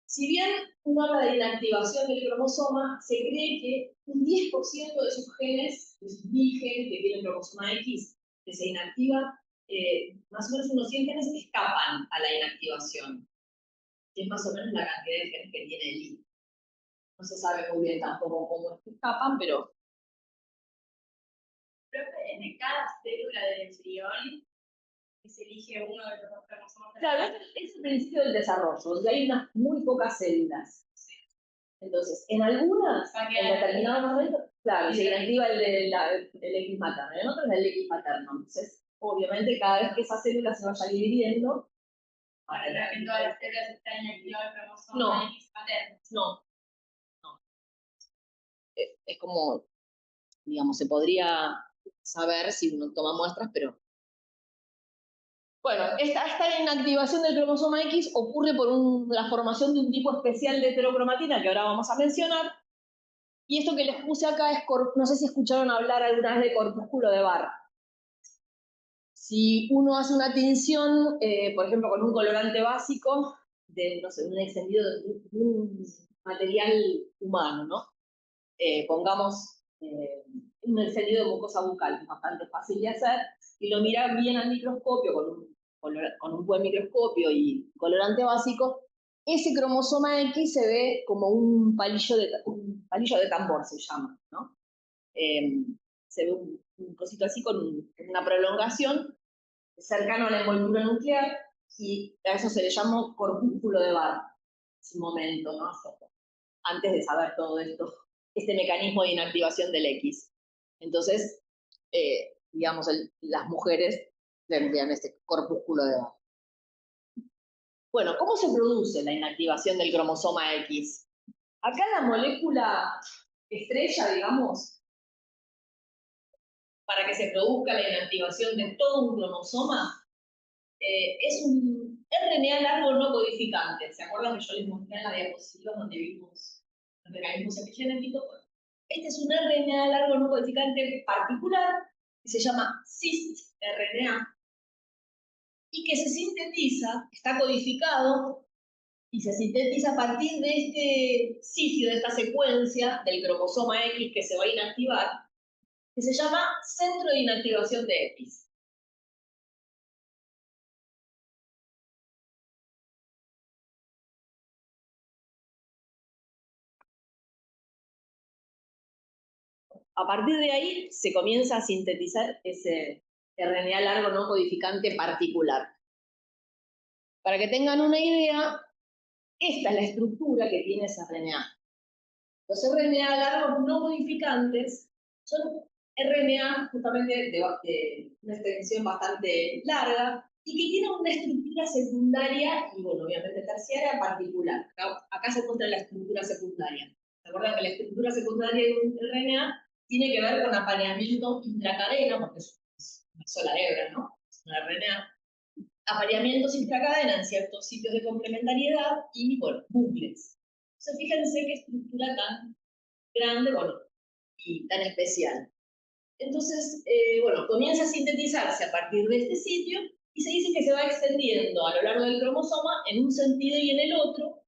[SPEAKER 1] Si bien uno habla de inactivación del cromosoma, se cree que un 10% de sus genes, de sus 1000 genes que tiene el cromosoma X, que se inactiva, más o menos unos 100 genes escapan a la inactivación, que es más o menos la cantidad de genes que tiene el Y. No se sabe muy bien tampoco cómo es que escapan, pero...
[SPEAKER 3] Profe, ¿es de cada célula del embrión y se elige uno de los dos cromosomas.
[SPEAKER 1] Claro, es el principio del desarrollo, donde hay unas muy pocas células. Entonces, en algunas, en determinados momentos, claro, se inactiva el X materno, en otros el X paterno. Entonces, obviamente, cada vez que esa célula se vaya dividiendo,
[SPEAKER 3] para que en todas las células está inactivado el cromosoma
[SPEAKER 1] no,
[SPEAKER 3] X paterno.
[SPEAKER 1] no. Es como, digamos, se podría saber si uno toma muestras, pero... Bueno, esta inactivación del cromosoma X ocurre por la formación de un tipo especial de heterocromatina que ahora vamos a mencionar. Y esto que les puse acá es, no sé si escucharon hablar alguna vez de corpúsculo de Barr. Si uno hace una tinción, por ejemplo, con un colorante básico, de, no sé, un extendido de un material humano, ¿no? Pongamos un encendido de mucosa bucal, bastante fácil de hacer, y lo miran bien al microscopio, con un buen microscopio y colorante básico, ese cromosoma X se ve como un palillo de tambor, se llama, ¿no? Se ve un cosito así con una prolongación cercano a la envoltura nuclear, y a eso se le llamó corpúsculo de Barr, en su momento, ¿no? Antes de saber todo esto, este mecanismo de inactivación del X. Entonces, digamos, las mujeres tendrían este corpúsculo de Barr. Bueno, ¿cómo se produce la inactivación del cromosoma X? Acá la molécula estrella, digamos, para que se produzca la inactivación de todo un cromosoma, es un RNA largo no codificante. ¿Se acuerdan que yo les mostré en la diapositiva donde vimos los mecanismos epigenéticos? Este es un RNA largo no codificante particular que se llama cis-RNA y que se sintetiza, está codificado y se sintetiza a partir de este sitio, de esta secuencia del cromosoma X que se va a inactivar, que se llama centro de inactivación de X. A partir de ahí se comienza a sintetizar ese RNA largo no codificante particular. Para que tengan una idea, esta es la estructura que tiene ese RNA. Los RNA largos no codificantes son RNA justamente de una extensión bastante larga y que tienen una estructura secundaria y, bueno, obviamente terciaria particular. Acá se muestra la estructura secundaria. ¿Se acuerdan que la estructura secundaria de un RNA tiene que ver con apareamiento intracadena, porque es una sola hebra, ¿no? Es una RNA. Apareamientos intracadena en ciertos sitios de complementariedad y, bueno, bucles. Entonces, fíjense qué estructura tan grande, bueno, y tan especial. Entonces, bueno, comienza a sintetizarse a partir de este sitio y se dice que se va extendiendo a lo largo del cromosoma en un sentido y en el otro.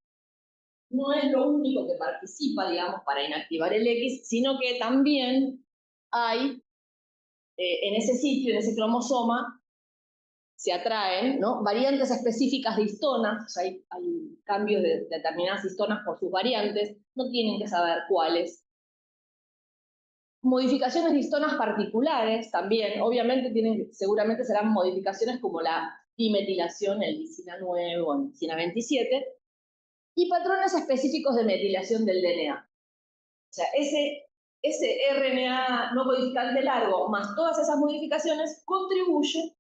[SPEAKER 1] No es lo único que participa, digamos, para inactivar el X, sino que también hay en ese sitio, en ese cromosoma, se atraen, ¿no?, variantes específicas de histonas. O sea, hay cambios de determinadas histonas por sus variantes, no tienen que saber cuáles. Modificaciones de histonas particulares también, obviamente seguramente serán modificaciones como la dimetilación en lisina 9 o en lisina 27, y patrones específicos de metilación del DNA. O sea, ese RNA no codificante largo más todas esas modificaciones contribuye,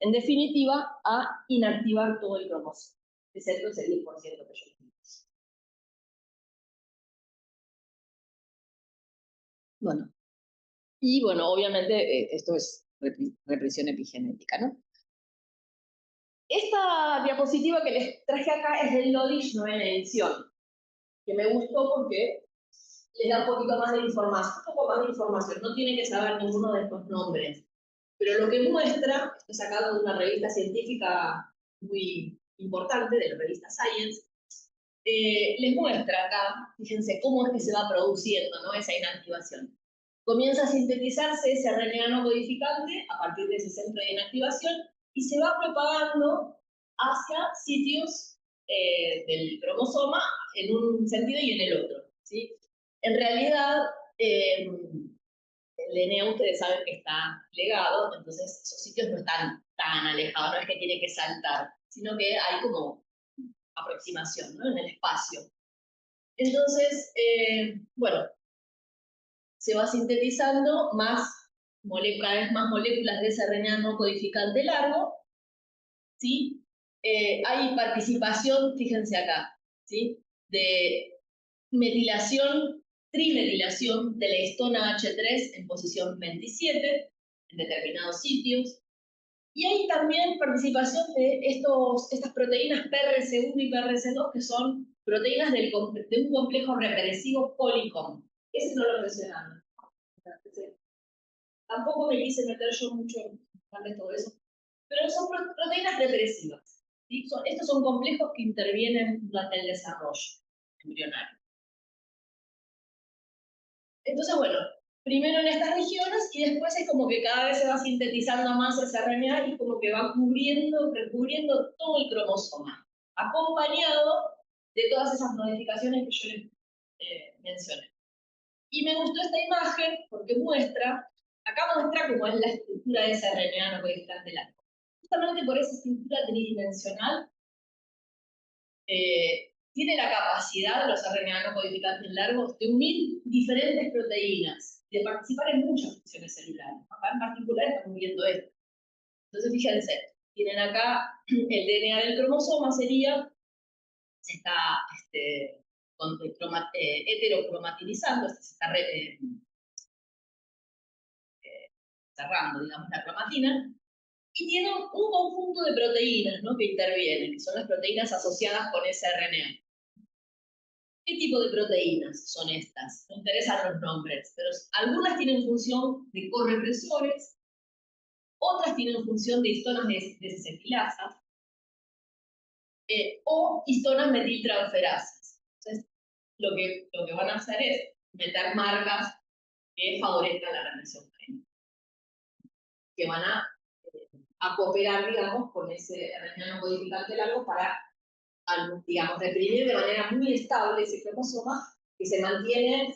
[SPEAKER 1] en definitiva, a inactivar todo el cromosoma, excepto ese 10% que yo les digo. Bueno, y bueno, obviamente esto es represión epigenética, ¿no? Esta diapositiva que les traje acá es del Lodish novena edición, que me gustó porque les da un poquito más de información, no tienen que saber ninguno de estos nombres. Pero lo que muestra, esto es sacado de una revista científica muy importante, de la revista Science, les muestra acá, fíjense, cómo es que se va produciendo, ¿no?, esa inactivación. Comienza a sintetizarse ese RNA no codificante a partir de ese centro de inactivación y se va propagando hacia sitios del cromosoma en un sentido y en el otro, ¿sí? En realidad, el DNA ustedes saben que está legado, entonces esos sitios no están tan alejado, no es que tiene que saltar, sino que hay como aproximación, ¿no? En el espacio. Entonces, bueno, se va sintetizando cada vez más moléculas de ese RNA no codificante largo, ¿sí? Hay participación, fíjense acá, ¿sí? De trimetilación de la histona H3 en posición 27 en determinados sitios. Y hay también participación de estas proteínas PRC1 y PRC2, que son proteínas de un complejo represivo Polycom. Ese no lo mencionamos. Tampoco me quise meter yo mucho en todo eso, pero son proteínas represivas, ¿sí? Estos son complejos que intervienen durante el desarrollo embrionario. Entonces, bueno, primero en estas regiones y después es como que cada vez se va sintetizando más ese RNA y como que va recubriendo todo el cromosoma, acompañado de todas esas modificaciones que yo les mencioné. Y me gustó esta imagen porque acá muestra cómo es la estructura de ese RNA no codificante largo. Justamente por esa estructura tridimensional, tiene la capacidad, los RNA no codificantes largos, de unir diferentes proteínas, de participar en muchas funciones celulares. Acá en particular estamos viendo esto. Entonces, fíjense, tienen acá el DNA del cromosoma, se está heterocromatinizando, se está cerrando, digamos, la cromatina, y tienen un conjunto de proteínas, ¿no?, que intervienen, que son las proteínas asociadas con ese RNA. ¿Qué tipo de proteínas son estas? Me interesan los nombres, pero algunas tienen función de correpresores, otras tienen función de histonas desacetilasas, o histonas metiltransferasas. Entonces, lo que van a hacer es meter marcas que favorezcan la regresión genética, que van a cooperar, digamos, con ese RNA no codificante largo para, digamos, reprimir de manera muy estable ese cromosoma que se mantiene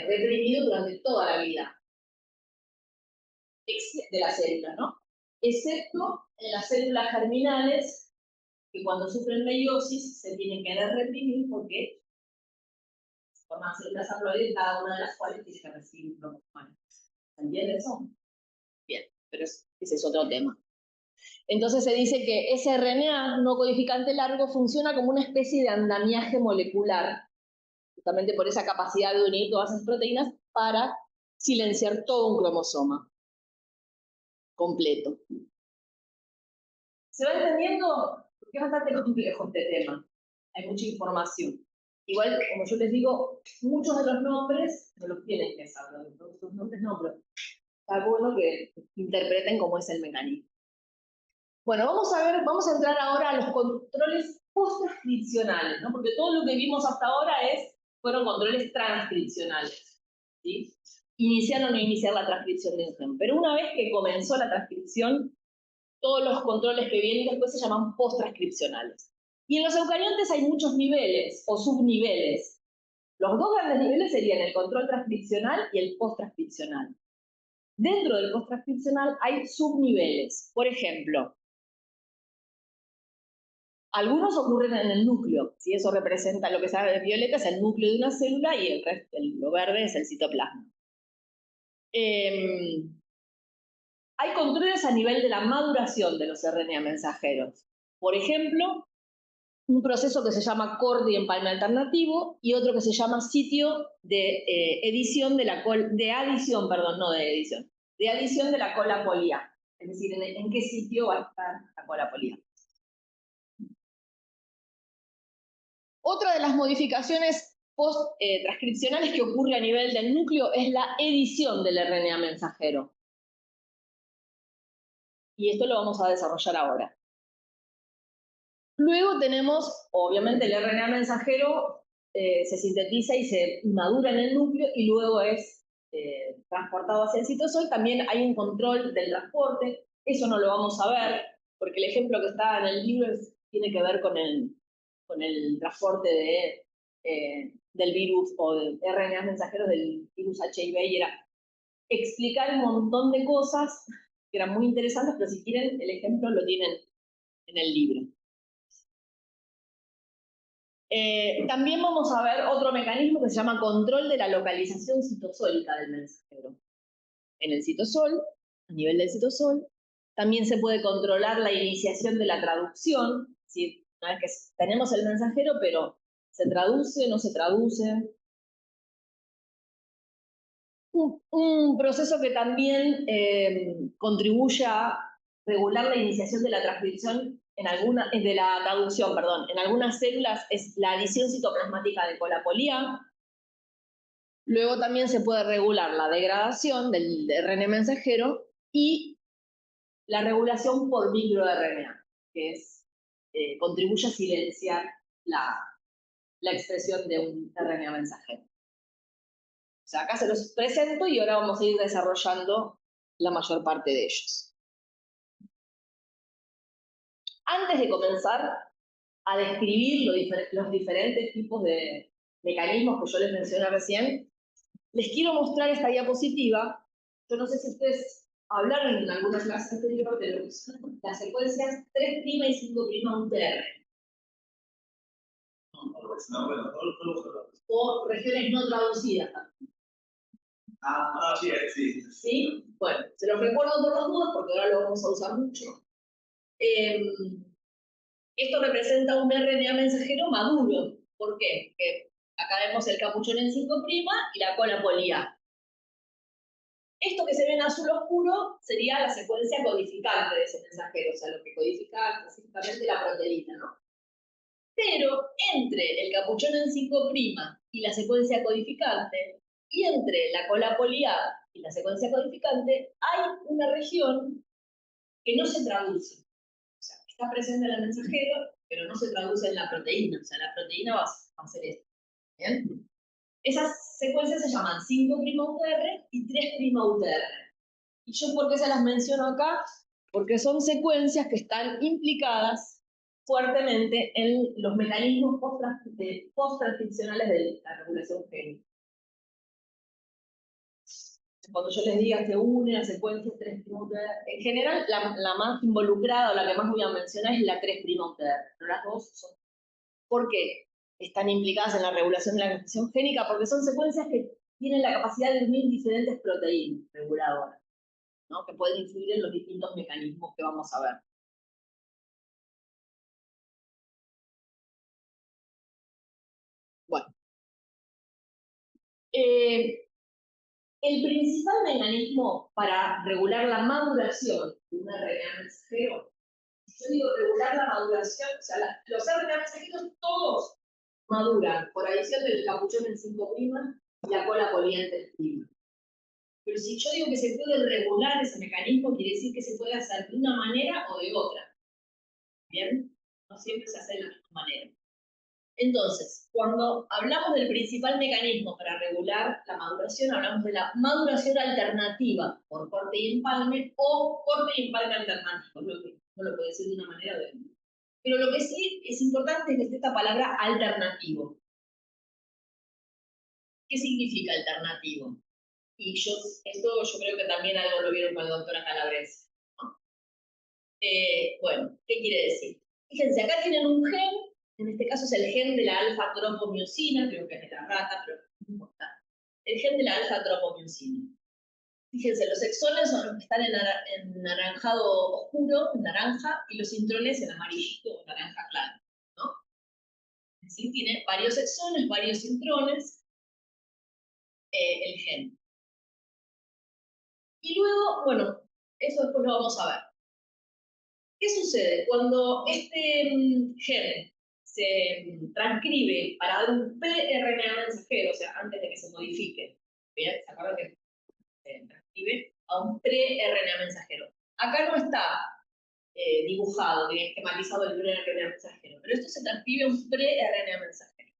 [SPEAKER 1] reprimido durante toda la vida de la célula, ¿no? Excepto en las células germinales, que cuando sufren meiosis se tienen que reprimir porque forman células haploides, cada una de las cuales tiene que recibir un cromosoma. ¿Se entiende eso? Bien, pero ese es otro tema. Entonces se dice que ese RNA no codificante largo funciona como una especie de andamiaje molecular, justamente por esa capacidad de unir todas esas proteínas para silenciar todo un cromosoma completo. ¿Se va entendiendo? Porque es bastante complejo este tema. Hay mucha información. Igual, como yo les digo, muchos de los nombres no los tienen que saber. Los nombres no, pero está bueno que interpreten cómo es el mecanismo. Bueno, vamos a entrar ahora a los controles post-transcripcionales, ¿no? Porque todo lo que vimos hasta ahora fueron controles transcripcionales, ¿sí? Iniciar o no iniciar la transcripción de un gen. Pero una vez que comenzó la transcripción, todos los controles que vienen después se llaman post-transcripcionales. Y en los eucariontes hay muchos niveles o subniveles. Los dos grandes niveles serían el control transcripcional y el post-transcripcional. Dentro del post-transcripcional hay subniveles. Por ejemplo, algunos ocurren en el núcleo, ¿sí? Eso representa, lo que se ve de violeta es el núcleo de una célula y el resto, lo verde es el citoplasma. Hay controles a nivel de la maduración de los RNA mensajeros. Por ejemplo, un proceso que se llama Cordy empalme alternativo y otro que se llama sitio de adición de la cola polía. Es decir, en qué sitio va a estar la cola polía. Otra de las modificaciones post-transcripcionales que ocurre a nivel del núcleo es la edición del RNA mensajero. Y esto lo vamos a desarrollar ahora. Luego tenemos, obviamente, el RNA mensajero se sintetiza y se madura en el núcleo y luego es transportado hacia el citosol. También hay un control del transporte. Eso no lo vamos a ver, porque el ejemplo que está en el libro tiene que ver con el transporte del virus o de RNA mensajeros del virus HIV y era explicar un montón de cosas que eran muy interesantes, pero si quieren, el ejemplo lo tienen en el libro. También vamos a ver otro mecanismo que se llama control de la localización citosólica del mensajero. En el citosol, a nivel del citosol, también se puede controlar la iniciación de la traducción, ¿sí? Una vez que tenemos el mensajero, pero ¿se traduce o no se traduce? Un proceso que también contribuye a regular la iniciación de la transcripción de la traducción, perdón, en algunas células es la adición citoplasmática de colapolia. Luego también se puede regular la degradación del RNA mensajero y la regulación por microRNA, que contribuye a silenciar la expresión de un RNA mensajero. O sea, acá se los presento y ahora vamos a ir desarrollando la mayor parte de ellos. Antes de comenzar a describir los diferentes tipos de mecanismos que yo les mencioné recién, les quiero mostrar esta diapositiva. Yo no sé si ustedes hablaron en alguna clase anterior de lo que son las secuencias 3' y 5' UTR. O regiones no traducidas también.
[SPEAKER 2] Sí.
[SPEAKER 1] ¿Sí? Bueno, se los recuerdo por las dudas porque ahora lo vamos a usar mucho. Esto representa un RNA mensajero maduro. ¿Por qué? Porque acá vemos el capuchón en 5' y la cola polia. Esto que se ve en azul oscuro sería la secuencia codificante de ese mensajero, o sea, lo que codifica específicamente la proteína, ¿no? Pero entre el capuchón en 5' y la secuencia codificante, y entre la cola poliada y la secuencia codificante, hay una región que no se traduce. O sea, está presente en el mensajero, pero no se traduce en la proteína. O sea, la proteína va a hacer esto. ¿Bien? Esas secuencias se llaman 5' UTR y 3' UTR. ¿Y yo por qué se las menciono acá? Porque son secuencias que están implicadas fuertemente en los mecanismos post-transcripcionales de la regulación génica. Cuando yo les diga se une la secuencia 3' UTR, en general la más involucrada o la que más voy a mencionar es la 3' UTR, pero las dos son. ¿Por qué están implicadas en la regulación de la transcripción génica? Porque son secuencias que tienen la capacidad de unir diferentes proteínas reguladoras, ¿no? Que pueden influir en los distintos mecanismos que vamos a ver. Bueno. El principal mecanismo para regular la maduración de un RNA mensajero, si yo digo regular la maduración, o sea, los RNA mensajeros todos maduran por adición del capuchón en 5' y la cola polia en 3'. Pero si yo digo que se puede regular ese mecanismo, quiere decir que se puede hacer de una manera o de otra. ¿Bien? No siempre se hace de la misma manera. Entonces, cuando hablamos del principal mecanismo para regular la maduración, hablamos de la maduración alternativa por corte y empalme o corte y empalme alternativo. No lo puedo decir de una manera o de otra. Pero lo que sí es importante es que esté esta palabra alternativo. ¿Qué significa alternativo? Y esto yo creo que también algo lo vieron con la doctora Calabrese, ¿no? Bueno, ¿qué quiere decir? Fíjense, acá tienen un gen, en este caso es el gen de la alfa-tropomiosina, creo que es de la rata, pero no importa. El gen de la alfa-tropomiosina. Fíjense, los exones son los que están en naranjado oscuro, en naranja, y los intrones en amarillito o naranja claro, ¿no? Es decir, tiene varios exones, varios intrones, el gen. Y luego, bueno, eso después lo vamos a ver. ¿Qué sucede? Cuando este gen se transcribe para dar un pre-RNA mensajero, o sea, antes de que se modifique, ¿bien? ¿Se acuerdan que se transcribe a un pre-RNA mensajero? Acá no está dibujado, ni esquematizado el pre-RNA mensajero, pero esto se transcribe a un pre-RNA mensajero,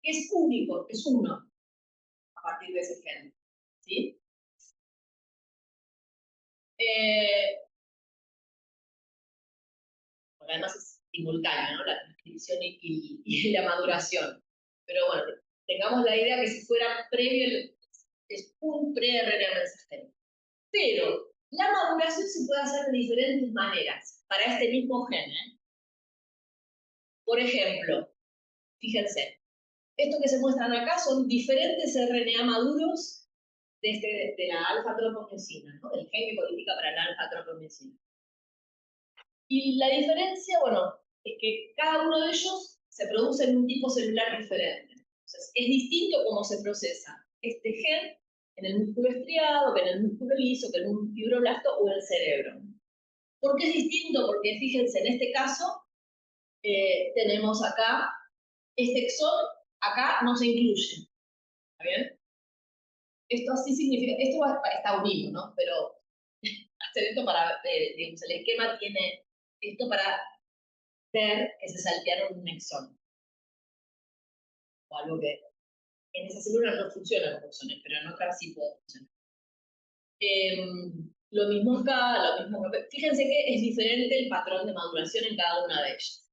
[SPEAKER 1] que es único, es uno, a partir de ese gen, ¿sí? Porque además es simultánea, ¿no? La transcripción y la maduración. Pero bueno, tengamos la idea que si fuera previo, es un pre-RNA mensajero. Pero La maduración se puede hacer de diferentes maneras para este mismo gen. Por ejemplo, fíjense, esto que se muestran acá son diferentes RNA maduros de la alfa-tropomiosina, ¿no? El gen que codifica para la alfa-tropomiosina. Y la diferencia, bueno, es que cada uno de ellos se produce en un tipo celular diferente. Entonces, es distinto cómo se procesa este gen en el músculo estriado, que en el músculo liso, que en un fibroblasto o en el cerebro. ¿Por qué es distinto? Porque fíjense, en este caso tenemos acá, este exón acá no se incluye. ¿Está bien? Esto así significa, esto está unido, ¿no? Pero hacer esto para, digamos, el esquema tiene esto para ver que se saltearon un exón. O algo que en esa célula no funciona como exones, pero en otras sí puede funcionar. Lo mismo acá, lo mismo acá. Fíjense que es diferente el patrón de maduración en cada una de ellas.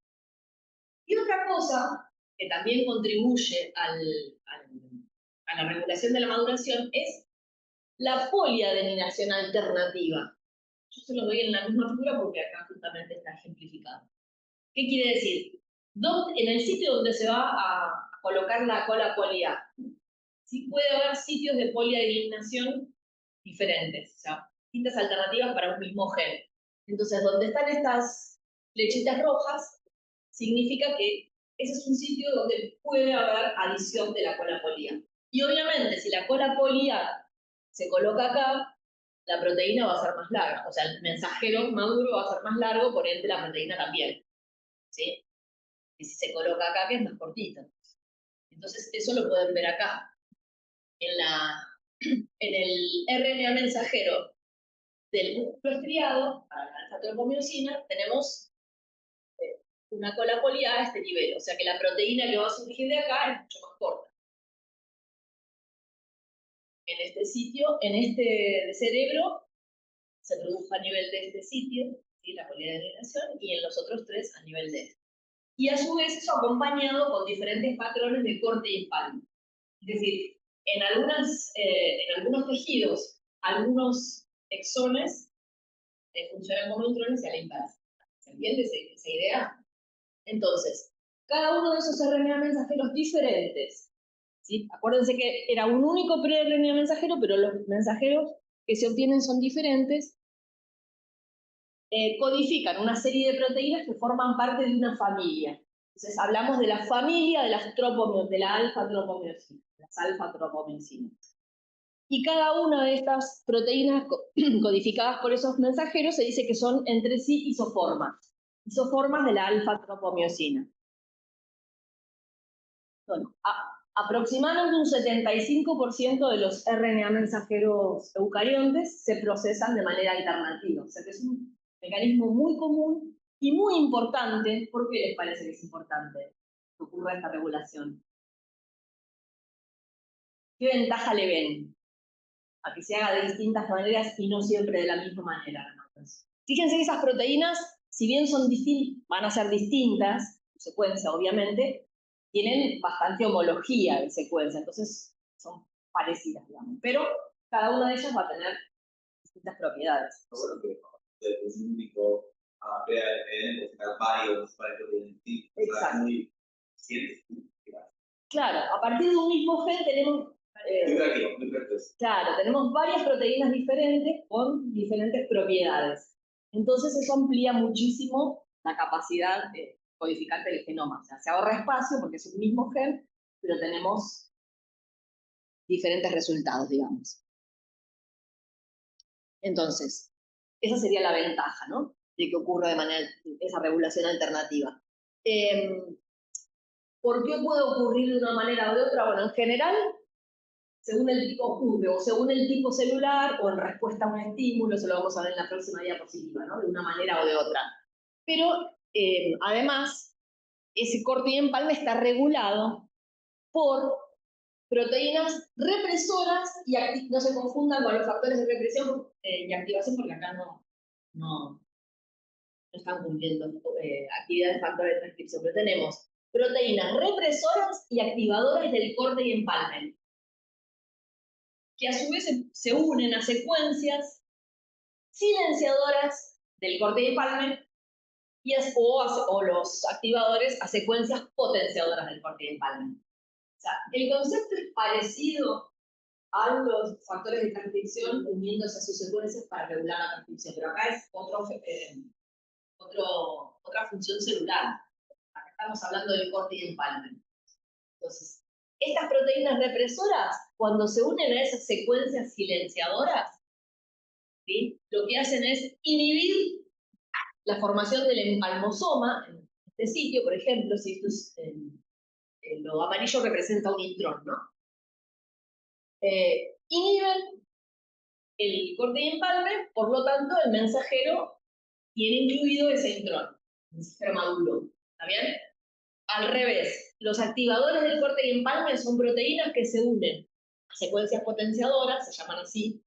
[SPEAKER 1] Y otra cosa que también contribuye a la regulación de la maduración es la poliadeninación alternativa. Yo se lo doy en la misma figura porque acá justamente está ejemplificado. ¿Qué quiere decir? En el sitio donde se va a colocar la cola poli-A, sí puede haber sitios de poliadeninación diferentes, o sea, distintas alternativas para un mismo gen. Entonces, donde están estas flechitas rojas, significa que ese es un sitio donde puede haber adición de la cola poli-A. Y obviamente, si la cola poli-A se coloca acá, la proteína va a ser más larga. O sea, el mensajero maduro va a ser más largo, por ende la proteína también. ¿Sí? Y si se coloca acá, que es más cortito. Entonces, eso lo pueden ver acá. En el RNA mensajero del músculo estriado, para la alfa-tropomiosina, tenemos una cola poli-A a este nivel. O sea que la proteína que va a surgir de acá es mucho más corta. En este sitio, en este cerebro, se produjo a nivel de este sitio, ¿sí? La poliadeninación, y en los otros tres a nivel de este. Y a su vez eso acompañado con diferentes patrones de corte y empalme. Es decir, en algunos tejidos, algunos exones funcionan como intrones y a la inversa. ¿Se entiende esa idea? Entonces, cada uno de esos RNA mensajeros diferentes, ¿sí? Acuérdense que era un único pre-RNA mensajero, pero los mensajeros que se obtienen son diferentes, codifican una serie de proteínas que forman parte de una familia. Entonces hablamos de la familia de las de la alfa-tropomiosina, las alfa-tropomiosinas. Y cada una de estas proteínas codificadas por esos mensajeros se dice que son entre sí isoformas de la alfa-tropomiosina. Bueno, aproximadamente un 75% de los RNA mensajeros eucariontes se procesan de manera alternativa. O sea que es un mecanismo muy común y muy importante. ¿Por qué les parece que es importante que ocurra esta regulación? ¿Qué ventaja le ven a que se haga de distintas maneras y no siempre de la misma manera? Fíjense que esas proteínas, si bien van a ser distintas, secuencia obviamente, tienen bastante homología de secuencia, entonces son parecidas, digamos. Pero cada una de ellas va a tener distintas propiedades.
[SPEAKER 2] Seguro que es un único PRN, varios proteínas.
[SPEAKER 1] Exacto.
[SPEAKER 2] Muy
[SPEAKER 1] claro, a partir de un mismo gen tenemos claro, tenemos varias proteínas diferentes con diferentes propiedades. Entonces eso amplía muchísimo la capacidad codificante del genoma. O sea, se ahorra espacio porque es un mismo gen, pero tenemos diferentes resultados, digamos. Entonces, esa sería la ventaja, ¿no? De que ocurra de manera, esa regulación alternativa. ¿Por qué puede ocurrir de una manera o de otra? Bueno, en general, según el tipo ocurre, o según el tipo celular, o en respuesta a un estímulo, eso lo vamos a ver en la próxima diapositiva, ¿no? De una manera o de otra. Pero, además, ese corte y empalme está regulado por proteínas represoras y no se confundan con los factores de represión y activación, porque acá no están cumpliendo actividades de factores de transcripción, pero tenemos proteínas represoras y activadoras del corte y empalme, que a su vez se unen a secuencias silenciadoras del corte y empalme o los activadores a secuencias potenciadoras del corte y empalme. O sea, el concepto es parecido a los factores de transcripción uniéndose a sus secuencias para regular la transcripción, pero acá es otra función celular. Acá estamos hablando del corte y empalme. Entonces, estas proteínas represoras, cuando se unen a esas secuencias silenciadoras, ¿sí?, lo que hacen es inhibir la formación del empalmosoma en este sitio. Por ejemplo, si esto es, lo amarillo representa un intrón, ¿no? Inhiben el corte y empalme, por lo tanto, el mensajero tiene incluido ese intrón, el mensajero maduro. ¿Está bien? Al revés, los activadores del corte y empalme son proteínas que se unen a secuencias potenciadoras, se llaman así,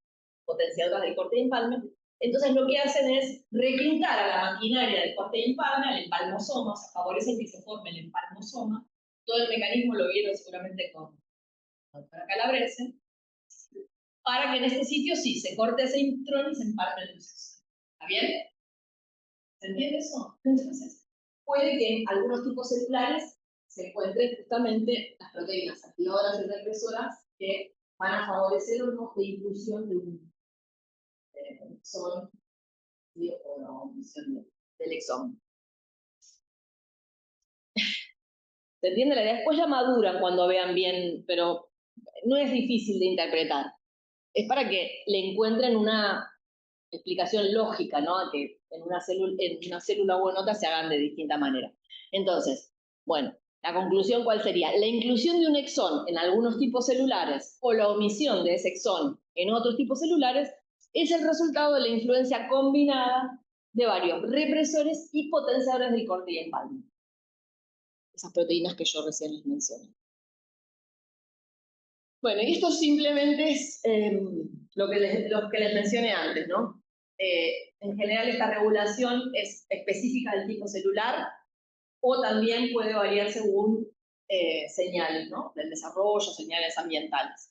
[SPEAKER 1] potenciadoras del corte y empalme. Entonces lo que hacen es reclutar a la maquinaria del corte y empalme, al empalmosoma, o sea, favorecen que se forme el empalmosoma. Todo el mecanismo lo vieron seguramente con la doctora Calabrese, para que en este sitio sí se corte ese intrón y se empalme el exosoma. ¿Está bien? ¿Se entiende eso? Entonces, puede que en algunos tipos celulares se encuentren justamente las proteínas activadoras y represoras que van a favorecer o no la inclusión de un exón o la omisión del exón. ¿Se entiende la idea? Después ya madura cuando vean bien, pero no es difícil de interpretar. Es para que le encuentren una explicación lógica, ¿no? Que en una célula o en otra se hagan de distinta manera. Entonces, bueno, la conclusión, ¿cuál sería? La inclusión de un exón en algunos tipos celulares o la omisión de ese exón en otros tipos celulares es el resultado de la influencia combinada de varios represores y potenciadores del corte y empalme. Esas proteínas que yo recién les mencioné. Bueno, y esto simplemente es lo que les mencioné antes, ¿no? En general esta regulación es específica del tipo celular o también puede variar según señales, ¿no?, del desarrollo, señales ambientales.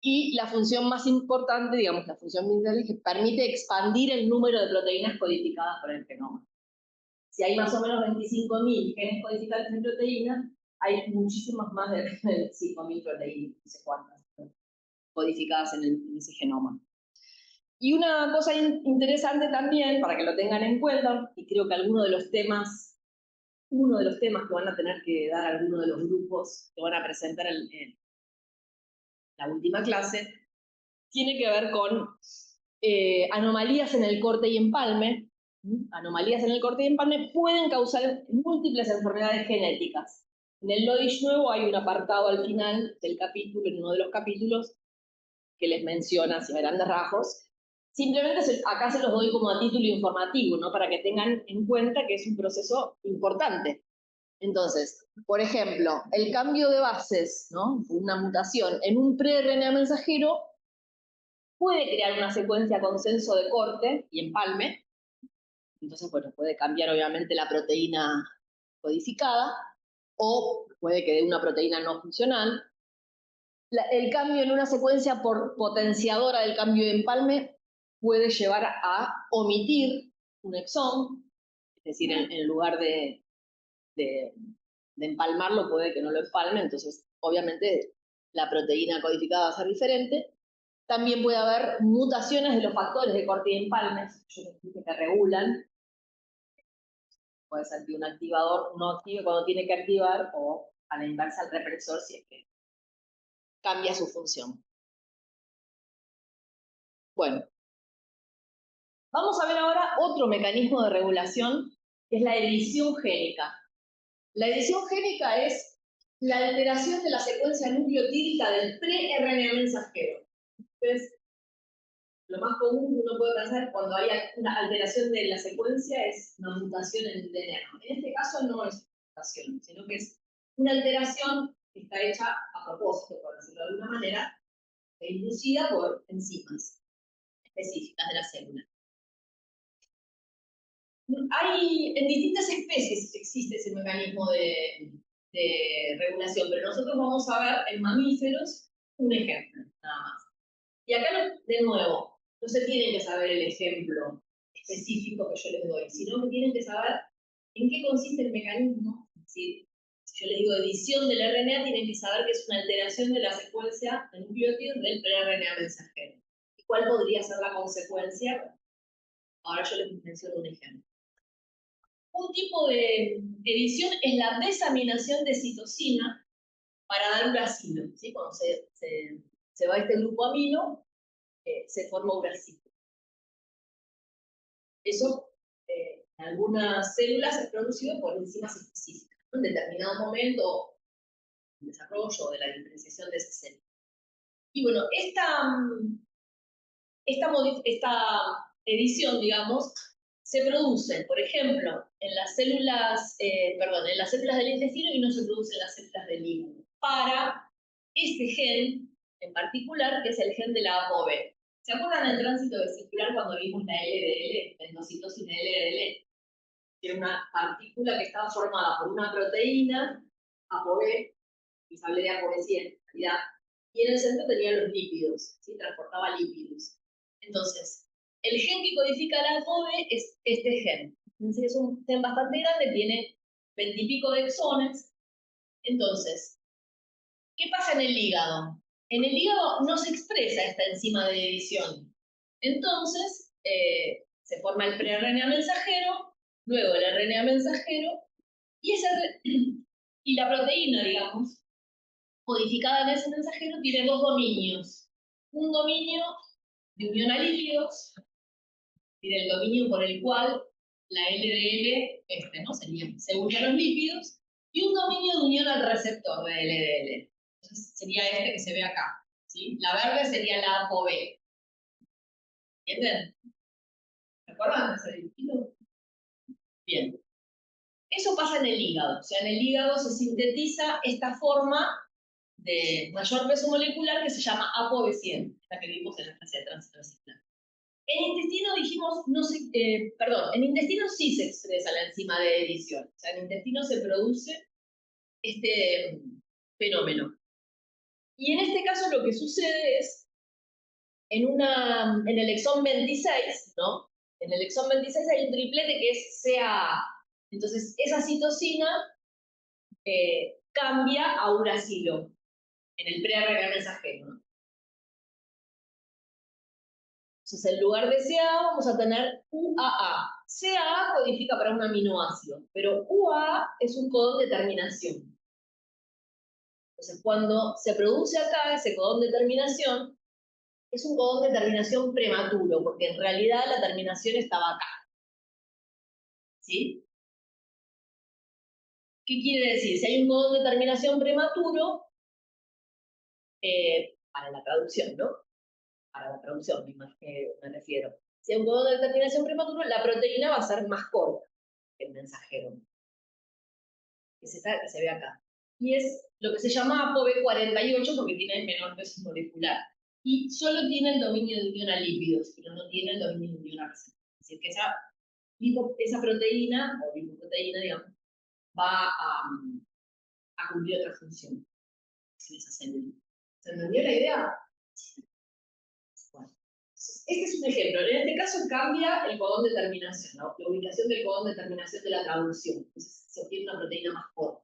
[SPEAKER 1] Y la función más importante, digamos, la función ambiental es que permite expandir el número de proteínas codificadas por el genoma. Si hay más o menos 25.000 genes codificados en proteínas, hay muchísimas más de 5.000 proteínas, no sé cuántas, codificadas en ese genoma. Y una cosa interesante también, para que lo tengan en cuenta, y creo que uno de los temas que van a tener que dar algunos de los grupos que van a presentar en la última clase, tiene que ver con anomalías en el corte y empalme. Anomalías en el corte y empalme pueden causar múltiples enfermedades genéticas. En el LODISH nuevo hay un apartado al final del capítulo, en uno de los capítulos, que les menciona así a grandes rasgos. Simplemente acá se los doy como a título informativo, ¿no?, para que tengan en cuenta que es un proceso importante. Entonces, por ejemplo, el cambio de bases, ¿no?, una mutación en un pre-RNA mensajero puede crear una secuencia consenso de corte y empalme. Entonces, bueno, puede cambiar obviamente la proteína codificada o puede que dé una proteína no funcional. El cambio en una secuencia potenciadora del cambio de empalme puede llevar a omitir un exón, es decir, en lugar de empalmarlo puede que no lo empalme, entonces obviamente la proteína codificada va a ser diferente. También puede haber mutaciones de los factores de corte y empalme, que regulan. Puede ser que un activador no active cuando tiene que activar o a la inversa al represor si es que cambia su función. Bueno, vamos a ver ahora otro mecanismo de regulación, que es la edición génica. La edición génica es la alteración de la secuencia nucleotídica del pre-RNA mensajero. Entonces, lo más común que uno puede pensar cuando hay una alteración de la secuencia es una mutación en el DNA. En este caso no es mutación, sino que es una alteración que está hecha a propósito, por decirlo de alguna manera, e inducida por enzimas específicas de la célula. En distintas especies existe ese mecanismo de regulación, pero nosotros vamos a ver en mamíferos un ejemplo, nada más. Y acá, de nuevo, no se tiene que saber el ejemplo específico que yo les doy, sino que tienen que saber en qué consiste el mecanismo. Si yo les digo edición del RNA, tienen que saber que es una alteración de la secuencia de nucleótidos del pre-RNA mensajero. ¿Y cuál podría ser la consecuencia? Ahora yo les menciono un ejemplo. Un tipo de edición es la desaminación de citosina para dar uracilo. ¿Sí? Cuando se va este grupo amino, se forma uracilo. Eso en algunas células es producido por enzimas específicas, ¿no? En determinado momento del desarrollo de la diferenciación de esa célula. Y bueno, esta edición, digamos, se produce, por ejemplo, en las células, en las células del intestino y no se produce en las células del hígado, para este gen en particular, que es el gen de la ApoB. ¿Se acuerdan del tránsito vesicular cuando vimos la LDL, la endocitosis de LDL? Que era una partícula que estaba formada por una proteína, ApoB, y se hablé de ApoB100 en realidad, y en el centro tenía los lípidos, ¿sí? Transportaba lípidos. Entonces, el gen que codifica la ApoB es este gen. Entonces, es un gen bastante grande, tiene 20 y pico de exones. Entonces, ¿qué pasa en el hígado? En el hígado no se expresa esta enzima de edición. Entonces, se forma el pre-RNA mensajero, luego el RNA mensajero, y la proteína, digamos, codificada en ese mensajero, tiene dos dominios. Un dominio de unión a lípidos, el dominio por el cual la LDL ¿no? se une a los lípidos, y un dominio de unión al receptor de LDL. Entonces sería este que se ve acá. ¿Sí? La verde sería la ApoB. ¿Entienden? ¿Se acuerdan de ese lípido? Bien. Eso pasa en el hígado. O sea, en el hígado se sintetiza esta forma de mayor peso molecular que se llama ApoB100, la que vimos en la fase de tránsito vesicular. En intestino dijimos, en intestino sí se expresa la enzima de edición. O sea, en intestino se produce este fenómeno. Y en este caso lo que sucede es, en el exón 26, ¿no? En el exón 26 hay un triplete que es CAA. Entonces, esa citosina cambia a uracilo en el pre-RNA mensajero, ¿no? Entonces, en lugar de CAA vamos a tener UAA. CAA codifica para un aminoácido, pero UAA es un codón de terminación. Entonces, cuando se produce acá ese codón de terminación, es un codón de terminación prematuro, porque en realidad la terminación estaba acá. ¿Sí? ¿Qué quiere decir? Si hay un codón de terminación prematuro, para la traducción, ¿no? Para la traducción me refiero. Si hay un codón de terminación prematuro, la proteína va a ser más corta que el mensajero. Que se ve acá. Y es lo que se llama ApoB48 porque tiene el menor peso molecular. Y solo tiene el dominio de unión a lípidos, pero no tiene el dominio de unión a receptores. Es decir, que esa proteína, o lipoproteína, digamos, va a cumplir otra función en esa célula. ¿Se entendió la idea? Bueno, este es un ejemplo. En este caso cambia el codón de terminación, ¿no? La ubicación del codón de terminación de la traducción. Entonces se obtiene una proteína más corta.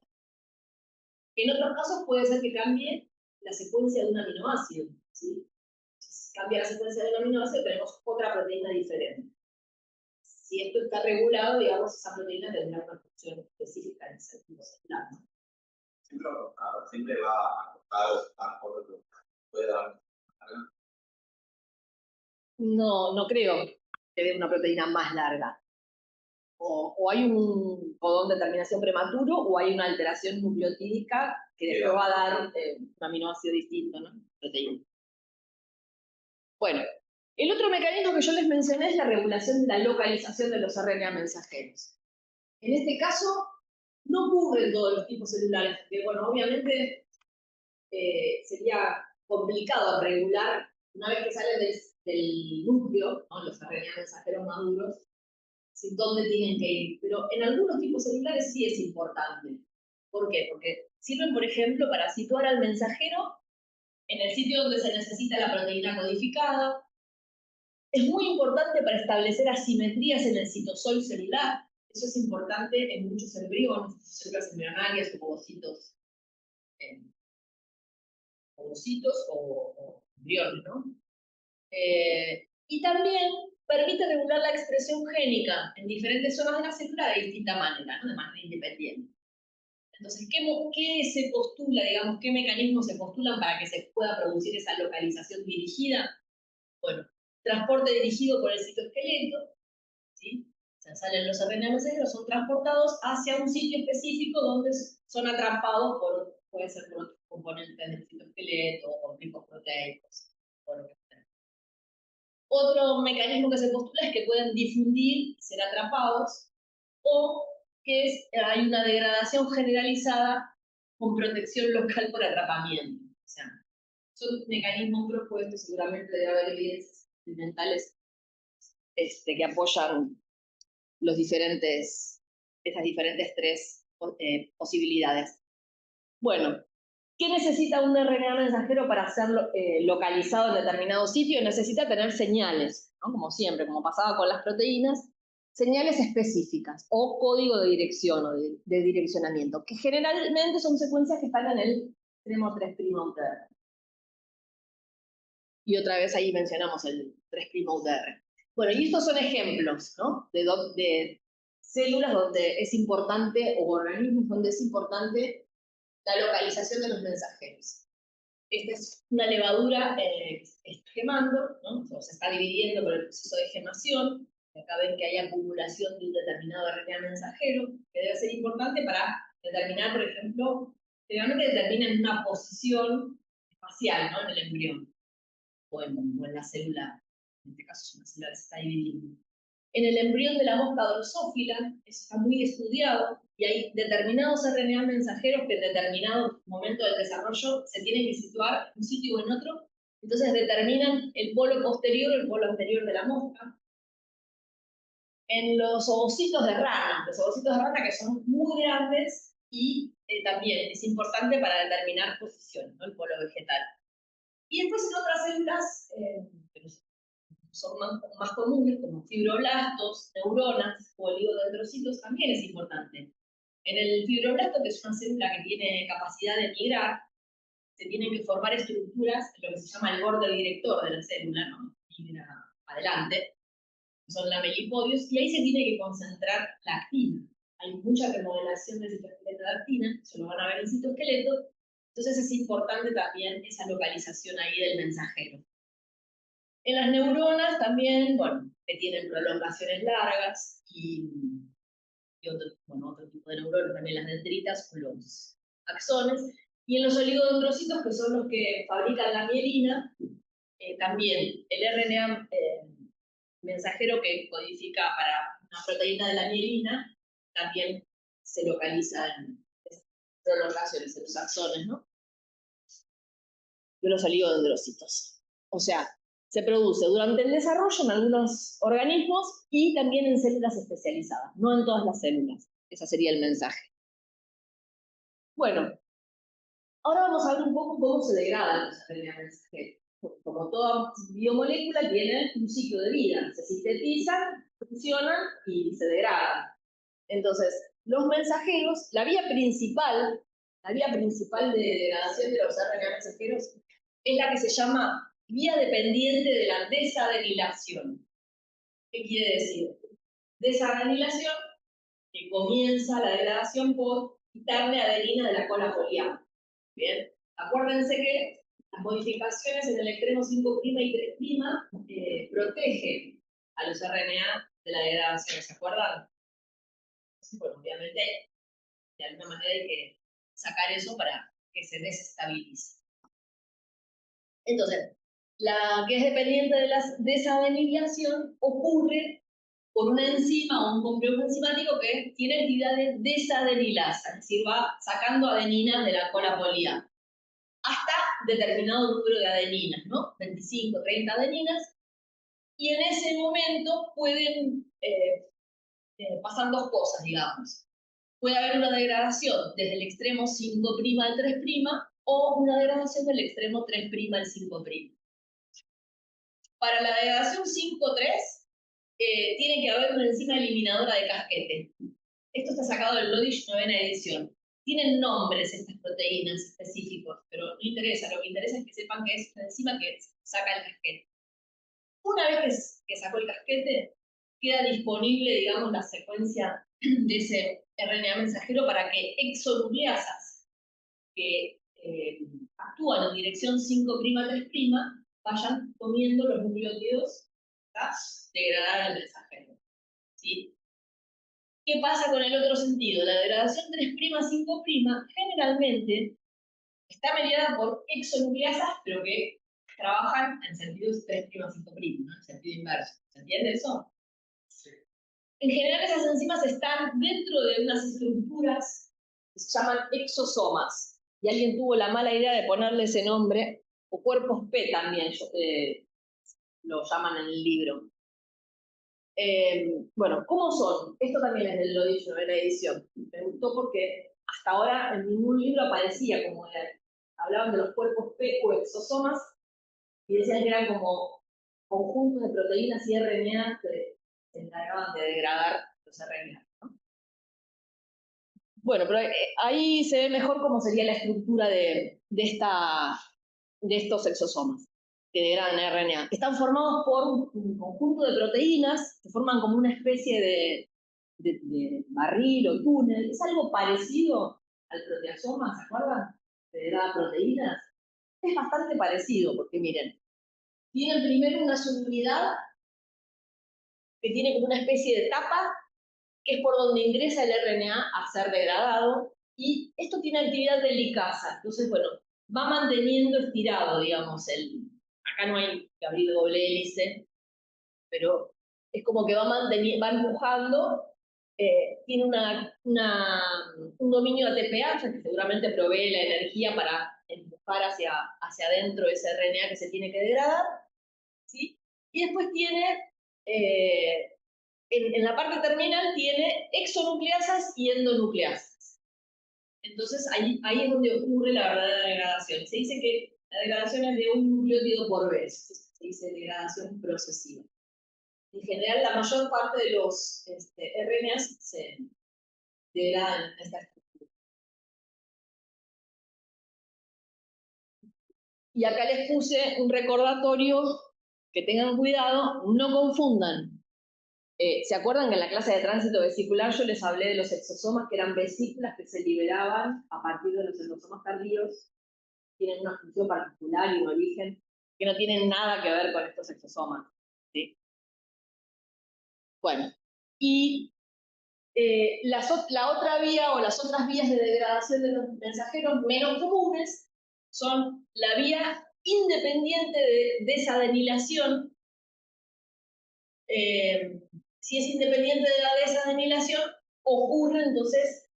[SPEAKER 1] En otros casos puede ser que cambie la secuencia de un aminoácido. ¿Sí? Si cambia la secuencia de un aminoácido, tenemos otra proteína diferente. Si esto está regulado, digamos, esa proteína tendrá una función específica en el sentido celular, ¿no?
[SPEAKER 2] Siempre va acostado a por lo que puede dar.
[SPEAKER 1] No creo que dé una proteína más larga. O hay un codón de terminación prematuro o hay una alteración nucleotídica que después va a dar un aminoácido distinto, ¿no? Proteína. Bueno, el otro mecanismo que yo les mencioné es la regulación de la localización de los RNA mensajeros. En este caso, no ocurre en todos los tipos celulares, porque, bueno, obviamente sería complicado regular, una vez que salen del núcleo, ¿no? Los RNA mensajeros maduros, sin dónde tienen que ir. Pero en algunos tipos celulares sí es importante. ¿Por qué? Porque sirven, por ejemplo, para situar al mensajero en el sitio donde se necesita la proteína codificada, Es muy importante para establecer asimetrías en el citosol celular. Eso es importante en muchos embriones, células embrionarias o ovocitos o embriones, ¿no? Y también permite regular la expresión génica en diferentes zonas de la célula de distinta manera, ¿no? De manera independiente. Entonces, ¿qué se postula, digamos, qué mecanismos se postulan para que se pueda producir esa localización dirigida? Bueno, transporte dirigido por el citoesqueleto, ¿sí? O sea, salen los RNA mensajeros, son transportados hacia un sitio específico donde son atrapados puede ser por otros componentes del citoesqueleto o por ricos proteicos, por lo que sea. Otro mecanismo que se postula es que pueden difundir y ser atrapados, o que hay una degradación generalizada con protección local por atrapamiento. O sea, son mecanismos propuestos, seguramente debe haber evidencias experimentales que apoyan esas diferentes tres posibilidades. Bueno, ¿qué necesita un RNA mensajero para ser localizado en determinado sitio? Necesita tener señales, ¿no? Como siempre, como pasaba con las proteínas, señales específicas o código de dirección o de direccionamiento, que generalmente son secuencias que están en el extremo 3' UTR. Y otra vez ahí mencionamos el 3' UTR. Bueno, y estos son ejemplos, ¿no? de células donde es importante, o organismos donde es importante la localización de los mensajeros. Esta es una levadura que está gemando, ¿no? O se está dividiendo por el proceso de gemación. Acá ven que hay acumulación de un determinado RNA mensajero, que debe ser importante para determinar, por ejemplo, generalmente determinan una posición espacial, ¿no? En el embrión, o en la célula, en este caso es una célula que se está dividiendo. En el embrión de la mosca drosófila, eso está muy estudiado, y hay determinados RNA mensajeros que en determinado momento del desarrollo se tienen que situar en un sitio o en otro, entonces determinan el polo posterior o el polo anterior de la mosca. En los ovocitos de rana que son muy grandes y también es importante para determinar posición, ¿no? El polo vegetal. Y después en otras células, son más comunes, como fibroblastos, neuronas o oligodendrocitos, también es importante. En el fibroblasto, que es una célula que tiene capacidad de migrar, se tienen que formar estructuras, lo que se llama el borde director de la célula, ¿no? Migra adelante, que son lamelipodios, y ahí se tiene que concentrar la actina. Hay mucha remodelación del citoesqueleto de actina, eso lo van a ver en el citoesqueleto, entonces es importante también esa localización ahí del mensajero. En las neuronas también, bueno, que tienen prolongaciones largas y otro tipo de neuronas, también las dendritas o los axones. Y en los oligodendrocitos, que son los que fabrican la mielina, también el RNA mensajero que codifica para una proteína de la mielina, también se localiza en esas prolongaciones, en los axones, ¿no? De los oligodendrocitos. O sea, se produce durante el desarrollo en algunos organismos y también en células especializadas, no en todas las células. Ese sería el mensaje. Bueno, ahora vamos a ver un poco cómo se degradan los RNA mensajeros. Como toda biomolécula tiene un ciclo de vida, se sintetizan, funcionan y se degradan. Entonces, los mensajeros, la vía principal de degradación de los RNA mensajeros es la que se llama vía dependiente de la desadenilación. ¿Qué quiere decir? Desadenilación, que comienza la degradación por quitarle adenina de la cola poliar. Bien, acuérdense que las modificaciones en el extremo 5' y 3' protegen a los RNA de la degradación, ¿se acuerdan? Entonces, bueno, obviamente, de alguna manera hay que sacar eso para que se desestabilice. Entonces, la que es dependiente de la desadenilación ocurre por una enzima o un complejo enzimático que tiene actividad de desadenilasa, es decir, va sacando adeninas de la cola poliar, hasta determinado número de adeninas, ¿no? 25, 30 adeninas, y en ese momento pueden pasar dos cosas, digamos. Puede haber una degradación desde el extremo 5' al 3' o una degradación del extremo 3' al 5'. para la degradación 5,3 tiene que haber una enzima eliminadora de casquete. Esto está sacado del Lodish 9ª edición. Tienen nombres estas proteínas específicos, pero no interesa. Lo que interesa es que sepan que es una enzima que saca el casquete. Una vez que sacó el casquete, queda disponible, digamos, la secuencia de ese RNA mensajero para que exonucleasas que actúan en dirección 5'3' vayan comiendo los nucleótidos para degradar al mensajero. ¿Sí? ¿Qué pasa con el otro sentido? La degradación 3'5' generalmente está mediada por exonucleasas, pero que trabajan en sentido 3'5', ¿no? En sentido inverso. ¿Se entiende eso? Sí. En general esas enzimas están dentro de unas estructuras que se llaman exosomas. Y alguien tuvo la mala idea de ponerle ese nombre, o cuerpos P también lo llaman en el libro. Bueno, ¿cómo son? Esto también es del Lodish 9ª edición. Me gustó porque hasta ahora en ningún libro aparecía como era. Hablaban de los cuerpos P o exosomas y decían que eran como conjuntos de proteínas y RNA que se encargaban de degradar los RNA, ¿no? Bueno, pero ahí se ve mejor cómo sería la estructura de estos exosomas que degradan RNA. Están formados por un conjunto de proteínas que forman como una especie de barril o túnel. Es algo parecido al proteasoma, ¿se acuerdan? Que degrada proteínas. Es bastante parecido, porque miren, tienen primero una subunidad que tiene como una especie de tapa, que es por donde ingresa el RNA a ser degradado, y esto tiene actividad de licasa. Entonces, bueno, va manteniendo estirado, digamos, acá no hay que abrir doble hélice, pero es como que va empujando, tiene un dominio ATPA, que seguramente provee la energía para empujar hacia adentro ese RNA que se tiene que degradar, ¿sí? Y después tiene, en la parte terminal, tiene exonucleasas y endonucleasas. Entonces ahí es donde ocurre la verdadera degradación. Se dice que la degradación es de un nucleótido por vez, se dice degradación procesiva. En general, la mayor parte de los RNAs se degradan en esta estructura. Y acá les puse un recordatorio que tengan cuidado, no confundan. ¿Se acuerdan que en la clase de tránsito vesicular yo les hablé de los exosomas que eran vesículas que se liberaban a partir de los endosomas tardíos? Tienen una función particular y un origen que no tienen nada que ver con estos exosomas, ¿sí? Bueno, y la otra vía o las otras vías de degradación de los mensajeros menos comunes son la vía independiente de desadenilación. Si es independiente de la desadenilación, ocurre entonces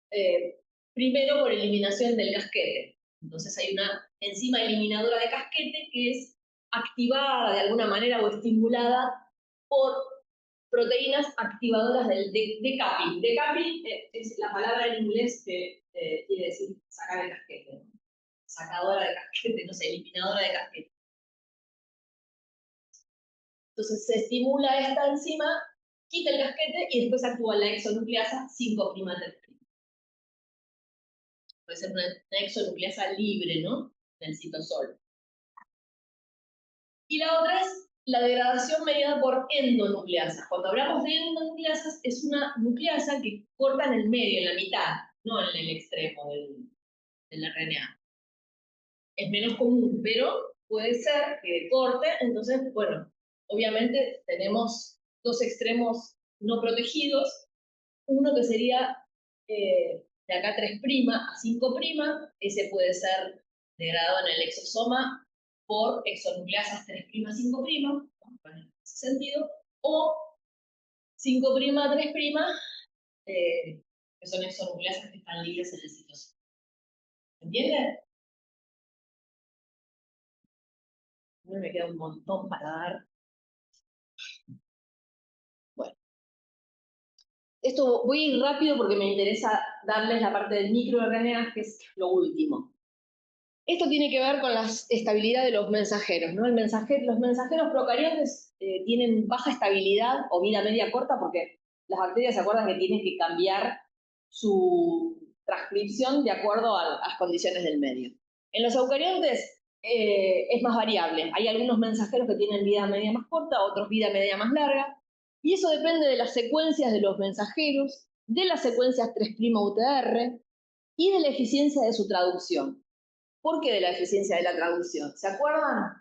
[SPEAKER 1] primero por eliminación del casquete. Entonces hay una enzima eliminadora de casquete que es activada de alguna manera o estimulada por proteínas activadoras del decapping. Decapping es la palabra en inglés que quiere decir sacar el casquete, ¿no? Sacadora de casquete, no sé, eliminadora de casquete. Entonces se estimula esta enzima, quita el casquete y después actúa la exonucleasa 5'3'. Puede ser una exonucleasa libre, ¿no? Del citosol. Y la otra es la degradación mediada por endonucleasas. Cuando hablamos de endonucleasas, es una nucleasa que corta en el medio, en la mitad, no en el extremo del RNA. Es menos común, pero puede ser que corte. Entonces, bueno, obviamente tenemos dos extremos no protegidos. Uno que sería de acá 3' a 5', ese puede ser degradado en el exosoma por exonucleasas 3' a 5', ¿no? En ese sentido, o 5' a 3', que son exonucleasas que están libres en el citosoma. ¿Entienden? Me queda un montón para dar. Bueno, esto voy a ir rápido porque me interesa darles la parte del microRNA, que es lo último. Esto tiene que ver con la estabilidad de los mensajeros, ¿no? Los mensajeros procariontes tienen baja estabilidad o vida media corta porque las bacterias se acuerdan que tienen que cambiar su transcripción de acuerdo a las condiciones del medio. En los eucariontes es más variable. Hay algunos mensajeros que tienen vida media más corta, otros vida media más larga, y eso depende de las secuencias de los mensajeros, de las secuencias 3' UTR y de la eficiencia de su traducción. ¿Por qué de la eficiencia de la traducción? ¿Se acuerdan?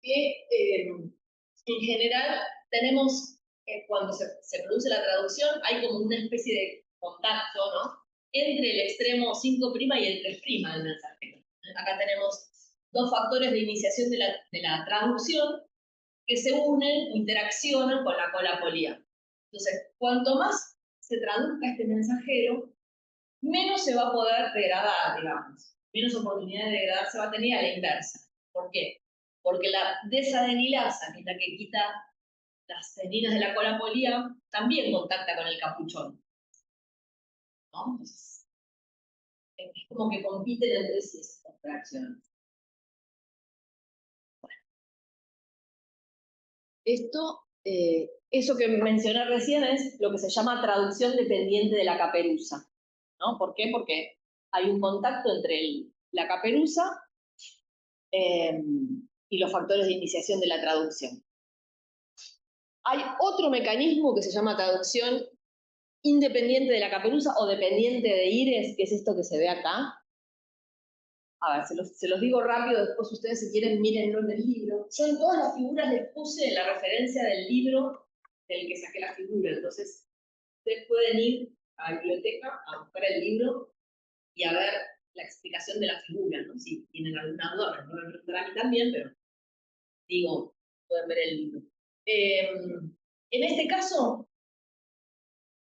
[SPEAKER 1] Que en general tenemos, cuando se produce la traducción, hay como una especie de contacto, ¿no? Entre el extremo 5' y el 3' del mensajero. Acá tenemos dos factores de iniciación de la traducción que se unen, interaccionan con la cola polía. Entonces, cuanto más se traduzca este mensajero, menos se va a poder degradar, digamos. Menos oportunidad de degradarse va a tener a la inversa. ¿Por qué? Porque la desadenilasa, que es la que quita las adeninas de la cola polía, también contacta con el capuchón, ¿no? Entonces, es como que compiten entre sí estas reacciones. Bueno, eso que mencioné recién es lo que se llama traducción dependiente de la caperuza, ¿no? ¿Por qué? Porque hay un contacto entre la caperuza y los factores de iniciación de la traducción. Hay otro mecanismo que se llama traducción independiente de la caperuza o dependiente de IRES, que es esto que se ve acá. A ver, se los digo rápido, después ustedes si quieren mírenlo en el libro. Yo en todas las figuras les puse la referencia del libro del que saqué la figura, entonces ustedes pueden ir a la biblioteca a buscar el libro y a ver la explicación de la figura, ¿no? Si tienen alguna duda, me pueden preguntar a mí también, pero digo, pueden ver el libro. En este caso,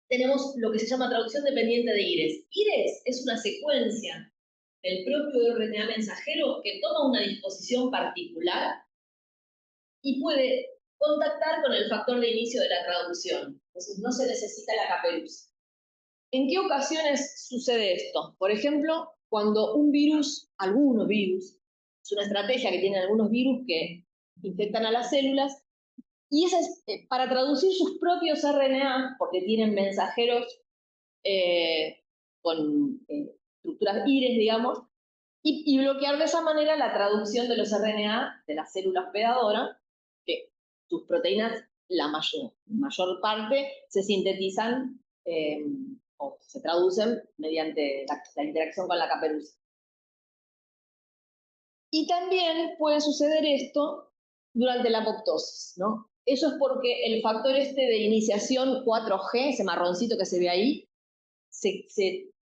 [SPEAKER 1] tenemos lo que se llama traducción dependiente de IRES. IRES es una secuencia del propio RNA mensajero que toma una disposición particular y puede contactar con el factor de inicio de la traducción. Entonces, no se necesita la caperuza. ¿En qué ocasiones sucede esto? Por ejemplo, cuando un virus, algunos virus, es una estrategia que tienen algunos virus que infectan a las células, y esa es para traducir sus propios RNA, porque tienen mensajeros con estructuras IRES, digamos, y bloquear de esa manera la traducción de los RNA de la célula hospedadora, que sus proteínas, la mayor parte, se sintetizan o se traducen mediante la interacción con la caperuza. Y también puede suceder esto durante la apoptosis, ¿no? Eso es porque el factor de iniciación 4G, ese marroncito que se ve ahí, se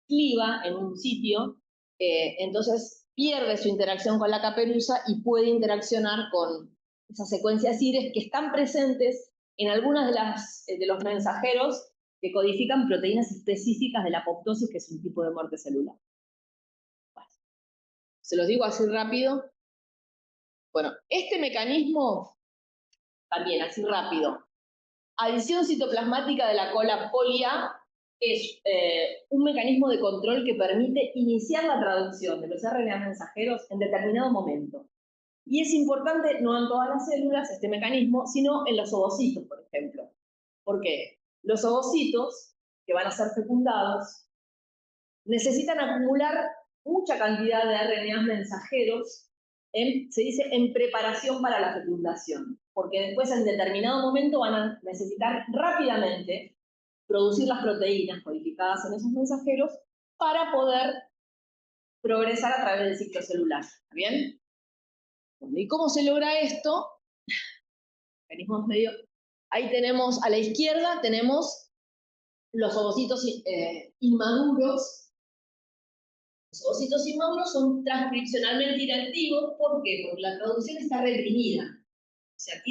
[SPEAKER 1] cliva en un sitio, entonces pierde su interacción con la caperuza y puede interaccionar con esas secuencias IRES que están presentes en algunas de los mensajeros que codifican proteínas específicas de la apoptosis, que es un tipo de muerte celular. Bueno, se los digo así rápido. Bueno, este mecanismo, también así rápido, adición citoplasmática de la cola polia, es un mecanismo de control que permite iniciar la traducción de los RNA mensajeros en determinado momento. Y es importante, no en todas las células, este mecanismo, sino en los ovocitos, por ejemplo. ¿Por qué? Los ovocitos, que van a ser fecundados, necesitan acumular mucha cantidad de RNA mensajeros, se dice en preparación para la fecundación, porque después en determinado momento van a necesitar rápidamente producir las proteínas codificadas en esos mensajeros para poder progresar a través del ciclo celular. ¿Está bien? Bueno, ¿y cómo se logra esto? Mecanismos medio. Ahí tenemos, a la izquierda tenemos los ovocitos inmaduros. Los ovocitos inmaduros son transcripcionalmente inactivos. ¿Por qué? Porque la traducción está reprimida. O sea,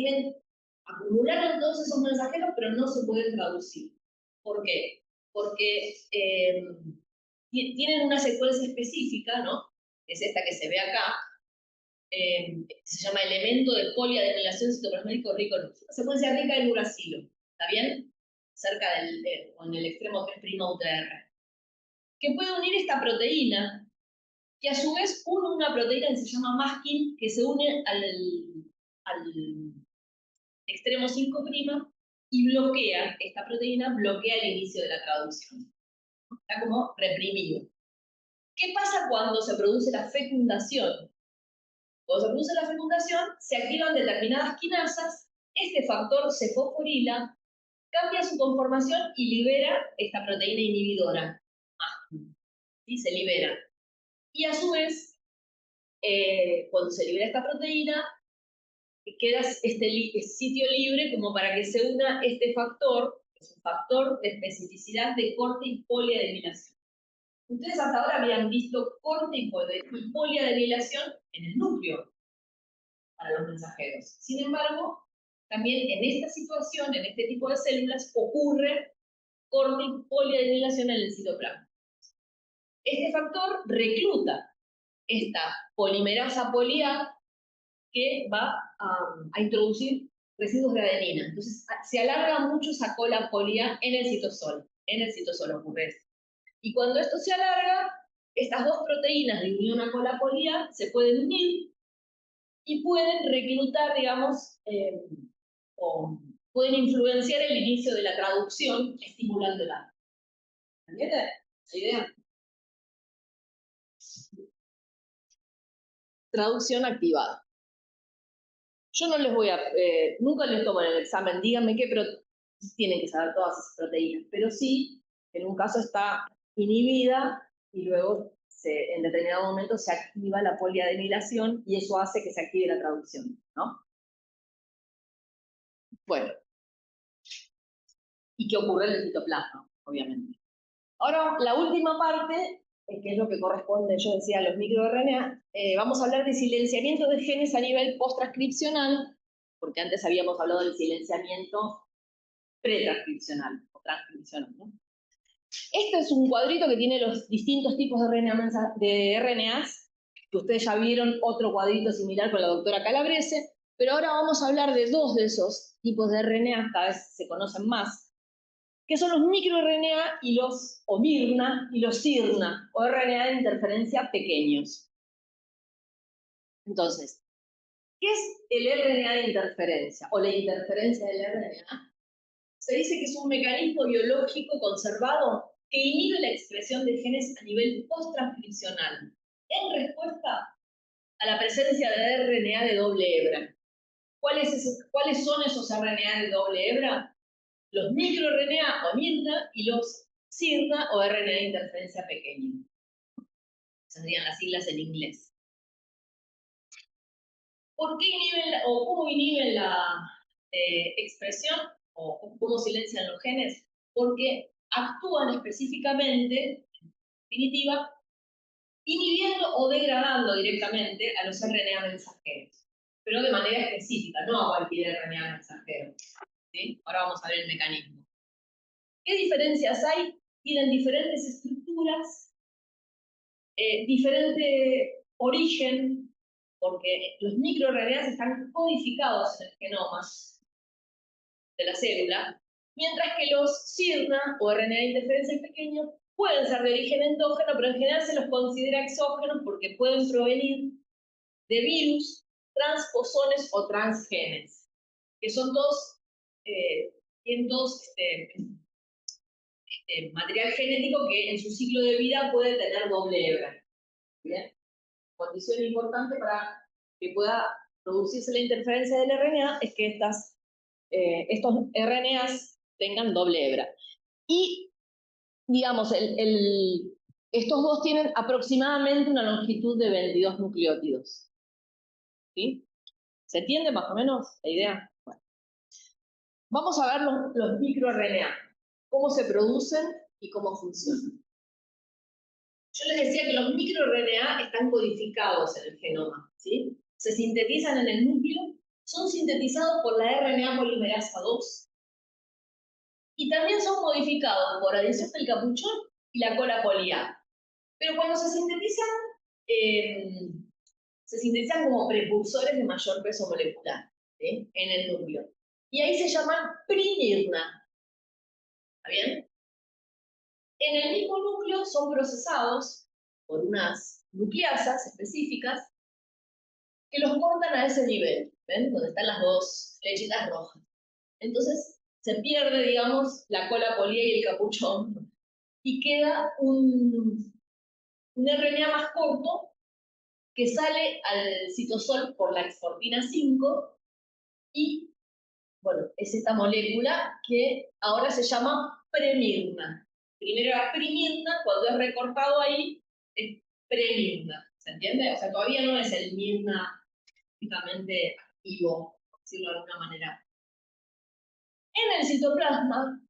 [SPEAKER 1] acumularon todos esos mensajeros, pero no se pueden traducir. ¿Por qué? Porque tienen una secuencia específica, ¿no? Que es esta que se ve acá, se llama elemento de poliadenilación citoplasmático rico en una secuencia rica en uracilo, ¿está bien? Cerca o en el extremo 3' UTR, que puede unir esta proteína que a su vez une una proteína que se llama masking, que se une al extremo 5' y bloquea, esta proteína bloquea el inicio de la traducción. Está como reprimido. ¿Qué pasa cuando se produce la fecundación? Cuando se produce la fecundación, se activan determinadas quinasas, este factor se fosforila, cambia su conformación y libera esta proteína inhibidora. ¿Sí? Se libera. Y a su vez, cuando se libera esta proteína, queda este sitio libre como para que se una este factor, que es un factor de especificidad de corte y poliadenilación. Ustedes hasta ahora habían visto corte y poliadenilación en el núcleo para los mensajeros. Sin embargo, también en esta situación, en este tipo de células, ocurre corte y poliadenilación en el citoplasma. Este factor recluta esta polimerasa polia que va a introducir residuos de adenina. Entonces, se alarga mucho esa cola polia en el citosol. En el citosol ocurre esto. Y cuando esto se alarga, estas dos proteínas de unión a cola polia se pueden unir y pueden reclutar, digamos, o pueden influenciar el inicio de la traducción estimulándola. ¿Entienden la idea? Traducción activada. Yo no les voy a, nunca les tomo en el examen, díganme qué, pero tienen que saber todas esas proteínas. Pero sí, en un caso está inhibida y luego en determinado momento se activa la poliadenilación y eso hace que se active la traducción, ¿no? Bueno. Y que ocurre en el citoplasma, obviamente. Ahora, la última parte, que es lo que corresponde, yo decía, a los microRNA, vamos a hablar de silenciamiento de genes a nivel post-transcripcional, porque antes habíamos hablado del silenciamiento pretranscripcional o transcripcional, ¿no? Este es un cuadrito que tiene los distintos tipos de RNAs, que ustedes ya vieron otro cuadrito similar con la doctora Calabrese, pero ahora vamos a hablar de dos de esos tipos de RNAs, cada vez se conocen más, que son los microRNA y los OMIRNA y los SIRNA, o RNA de interferencia pequeños. Entonces, ¿qué es el RNA de interferencia o la interferencia del RNA? Se dice que es un mecanismo biológico conservado que inhibe la expresión de genes a nivel post-transcripcional en respuesta a la presencia de RNA de doble hebra. ¿Cuáles son esos RNA de doble hebra? Los microRNA o MIRNA y los SIRNA o RNA de interferencia pequeña. Esas serían las siglas en inglés. ¿Por qué inhiben o cómo inhiben la expresión o cómo silencian los genes? Porque actúan específicamente, en definitiva, inhibiendo o degradando directamente a los RNA mensajeros, pero de manera específica, no a cualquier RNA mensajero. ¿Sí? Ahora vamos a ver el mecanismo. ¿Qué diferencias hay? Tienen diferentes estructuras, diferente origen, porque los microRNAs están codificados en el genoma de la célula, mientras que los SIRNA o RNA de interferencia pequeños pueden ser de origen endógeno, pero en general se los considera exógenos porque pueden provenir de virus, transposones o transgenes, que son dos, tienen dos material genético que en su ciclo de vida puede tener doble hebra. ¿Bien? Condición importante para que pueda producirse la interferencia del RNA es que estos RNAs tengan doble hebra. Y, digamos, estos dos tienen aproximadamente una longitud de 22 nucleótidos. ¿Sí? ¿Se entiende más o menos la idea? Bueno. Vamos a ver los microRNA, cómo se producen y cómo funcionan. Yo les decía que los microRNA están codificados en el genoma, ¿sí? Se sintetizan en el núcleo, son sintetizados por la RNA polimerasa 2 y también son modificados por adición del capuchón y la cola polia. Pero cuando se sintetizan como precursores de mayor peso molecular, ¿sí? En el núcleo. Y ahí se llaman primirna. ¿Está bien? En el mismo núcleo son procesados por unas nucleasas específicas que los cortan a ese nivel, ¿ven? Donde están las dos flechitas rojas. Entonces se pierde, digamos, la cola polía y el capuchón, y queda un RNA más corto que sale al citosol por la exportina 5, y, bueno, es esta molécula que ahora se llama premirna. Primero era primirna, cuando es recortado ahí, es premirna. ¿Se entiende? O sea, todavía no es el mirna típicamente activo, por decirlo de alguna manera. En el citoplasma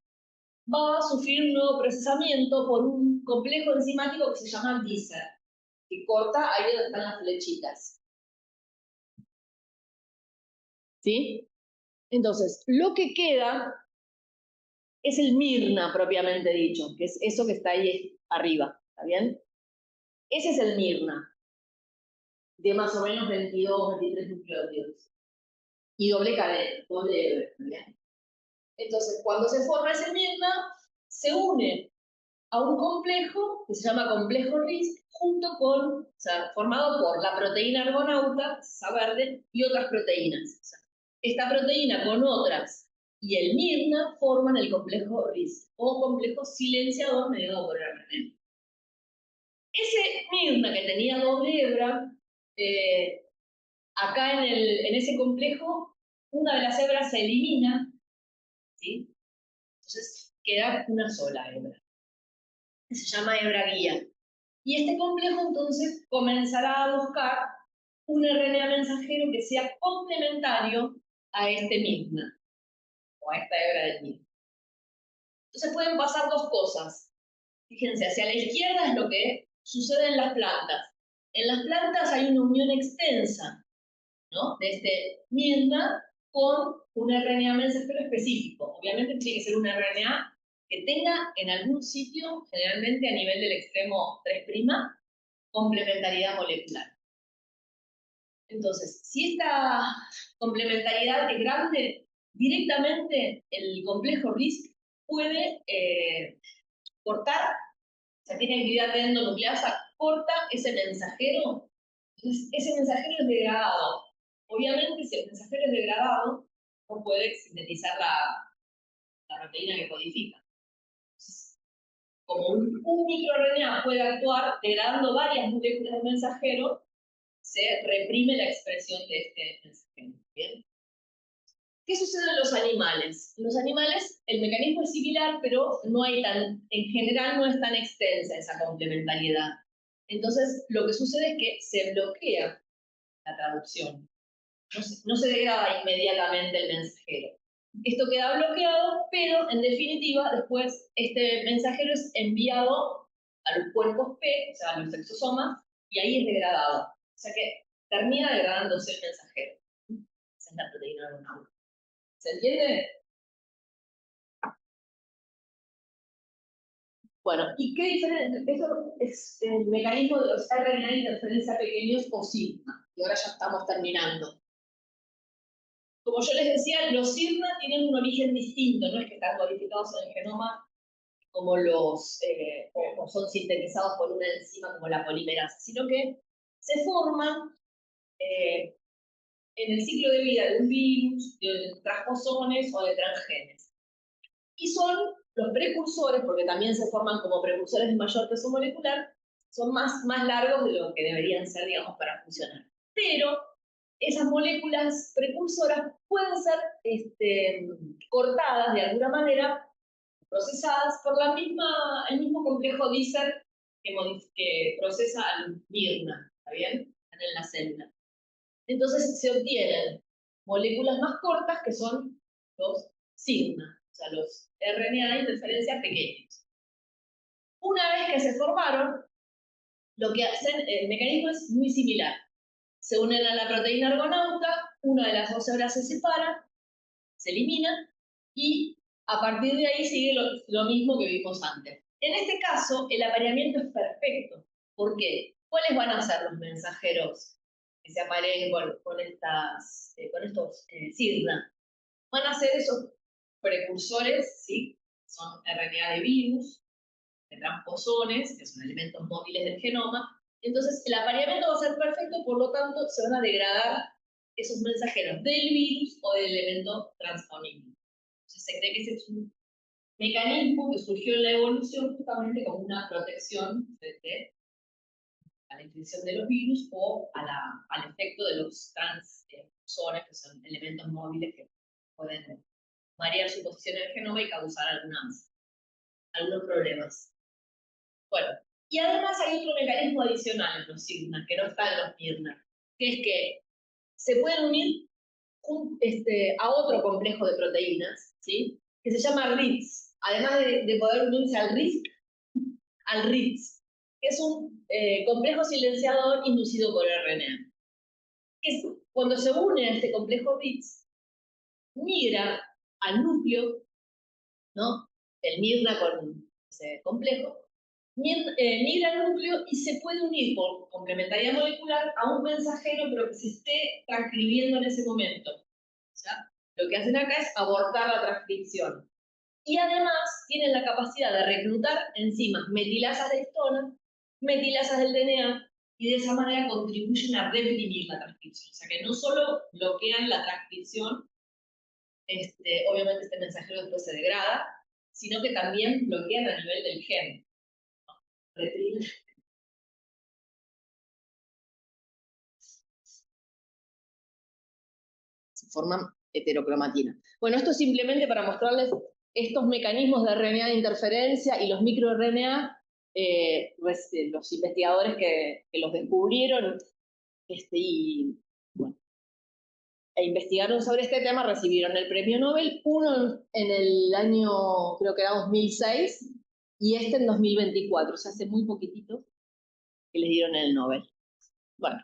[SPEAKER 1] va a sufrir un nuevo procesamiento por un complejo enzimático que se llama Dicer, que corta ahí donde están las flechitas. ¿Sí? Entonces, lo que queda es el mirna propiamente dicho, que es eso que está ahí arriba, ¿está bien? Ese es el mirna, de más o menos 22, 23 nucleótidos. Y doble cadena, doble hebra, ¿bien? Entonces, cuando se forma ese mirna, se une a un complejo que se llama complejo RISC, junto con, o sea, formado por la proteína argonauta, esa verde, y otras proteínas. O sea, esta proteína con otras y el mirna forman el complejo RISC, o complejo silenciador mediado por RNA. Ese mirna que tenía doble hebra, acá en ese complejo, una de las hebras se elimina, ¿sí? Entonces queda una sola hebra, que se llama hebra guía. Y este complejo entonces comenzará a buscar un RNA mensajero que sea complementario a este mirna, o a esta hebra del mirna. Entonces pueden pasar dos cosas. Fíjense, hacia la izquierda es lo que sucede en las plantas. En las plantas hay una unión extensa, ¿no?, de este mirna con un RNA mensajero específico. Obviamente tiene que ser un RNA que tenga en algún sitio, generalmente a nivel del extremo 3', complementariedad molecular. Entonces, si esta complementariedad es grande, directamente el complejo RISC puede cortar, o sea, tiene actividad endonucleasa, corta ese mensajero. Entonces, ese mensajero es degradado. Obviamente, si el mensajero es degradado, no puede sintetizar la proteína que codifica. Entonces, como un microRNA puede actuar degradando varias moléculas de mensajero, se reprime la expresión de este mensajero. ¿Bien? ¿Qué sucede en los animales? En los animales el mecanismo es similar, pero no hay en general no es tan extensa esa complementariedad. Entonces, lo que sucede es que se bloquea la traducción. No se degrada inmediatamente el mensajero. Esto queda bloqueado, pero en definitiva, después este mensajero es enviado a los cuerpos P, o sea, a los exosomas, y ahí es degradado. O sea que termina degradándose el mensajero. Esa es la proteína argonauta. ¿Se entiende? Bueno, ¿y qué diferencia? Eso es el mecanismo de los RNA de interferencia pequeños o sigma, y ahora ya estamos terminando. Como yo les decía, los sigma tienen un origen distinto, no es que están codificados en el genoma como o son sintetizados por una enzima como la polimerasa, sino que se forman en el ciclo de vida de un virus, de transposones o de transgenes. Y son los precursores, porque también se forman como precursores de mayor peso molecular, son más largos de lo que deberían ser, digamos, para funcionar. Pero esas moléculas precursoras pueden ser cortadas de alguna manera, procesadas por el mismo complejo Dicer que procesa al mirna, ¿está bien? Están en la célula. Entonces se obtienen moléculas más cortas que son los sigma, o sea, los RNA de interferencias pequeños. Una vez que se formaron, lo que hacen, el mecanismo es muy similar. Se unen a la proteína argonauta, una de las dos hebras se separa, se elimina, y a partir de ahí sigue lo mismo que vimos antes. En este caso, el apareamiento es perfecto. ¿Por qué? ¿Cuáles van a ser los mensajeros que se apareen con estos sigma? Van a ser esos precursores, ¿sí? Son RNA de virus, de transposones, que son elementos móviles del genoma,
[SPEAKER 4] Entonces, el apareamiento va a ser perfecto, por lo tanto, se van a degradar esos mensajeros del virus o del elemento transfamiliar. Entonces, se cree que ese es un mecanismo que surgió en la evolución justamente como una protección frente a la infección de los virus o al efecto de los transposores, que son elementos móviles que pueden variar su posición en el genoma y causar algunos problemas. Bueno, y además hay otro mecanismo adicional en los Sigma, que no está en los Mirna, que es que se pueden unir a otro complejo de proteínas, ¿sí? Que se llama RITS, además de poder unirse al RITS, que es un complejo silenciador inducido por RNA. Cuando se une a este complejo RITS, migra al núcleo, ¿no? El Mirna con ese complejo, migra al núcleo y se puede unir por complementaridad molecular a un mensajero, pero que se esté transcribiendo en ese momento. ¿Ya? Lo que hacen acá es abortar la transcripción. Y además tienen la capacidad de reclutar enzimas metilasas de histona, metilasas del DNA, y de esa manera contribuyen a reprimir la transcripción. O sea que no solo bloquean la transcripción, obviamente este mensajero después se degrada, sino que también bloquean a nivel del gen. Reprimen. Se forman heterocromatina. Bueno, esto es simplemente para mostrarles estos mecanismos de RNA de interferencia y los microRNA, los investigadores que los descubrieron bueno, e investigaron sobre este tema, recibieron el premio Nobel, uno en el año, creo que era 2006, y este en 2024, o sea, hace muy poquitito que les dieron el Nobel. Bueno,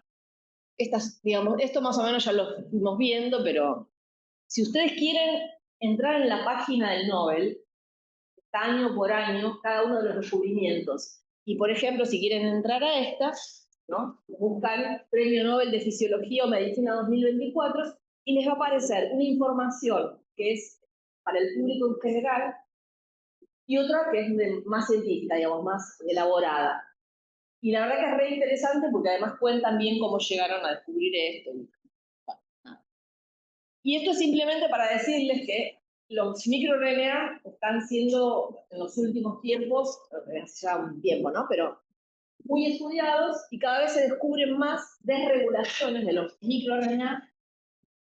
[SPEAKER 4] digamos, esto más o menos ya lo fuimos viendo, pero si ustedes quieren entrar en la página del Nobel, está año por año cada uno de los descubrimientos. Y por ejemplo, si quieren entrar a esta, ¿no? Buscan Premio Nobel de Fisiología o Medicina 2024 y les va a aparecer una información que es para el público en general y otra que es más científica, digamos, más elaborada. Y la verdad que es re interesante porque además cuentan bien cómo llegaron a descubrir esto. Y esto es simplemente para decirles que los microRNA están siendo en los últimos tiempos, hace ya un tiempo, ¿no? Pero muy estudiados y cada vez se descubren más desregulaciones de los microRNA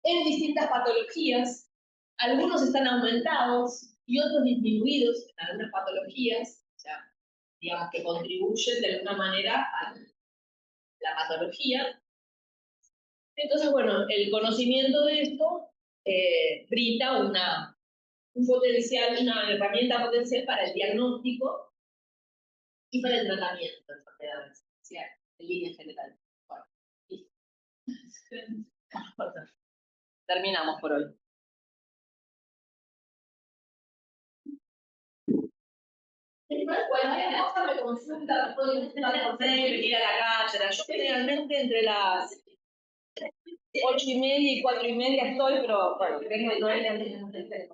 [SPEAKER 4] en distintas patologías. Algunos están aumentados y otros disminuidos en algunas patologías, o sea, digamos que contribuyen de alguna manera a la patología. Entonces, bueno, el conocimiento de esto brinda un potencial, una herramienta potencial para el diagnóstico y para el tratamiento de enfermedades, en línea general. Bueno, listo. Terminamos por hoy. Cualquier cosa me consulta, pueden estar por mail, venir a la cátedra. Yo generalmente entre las 8:30 y 4:30 estoy, pero bueno, vengo de 9 antes de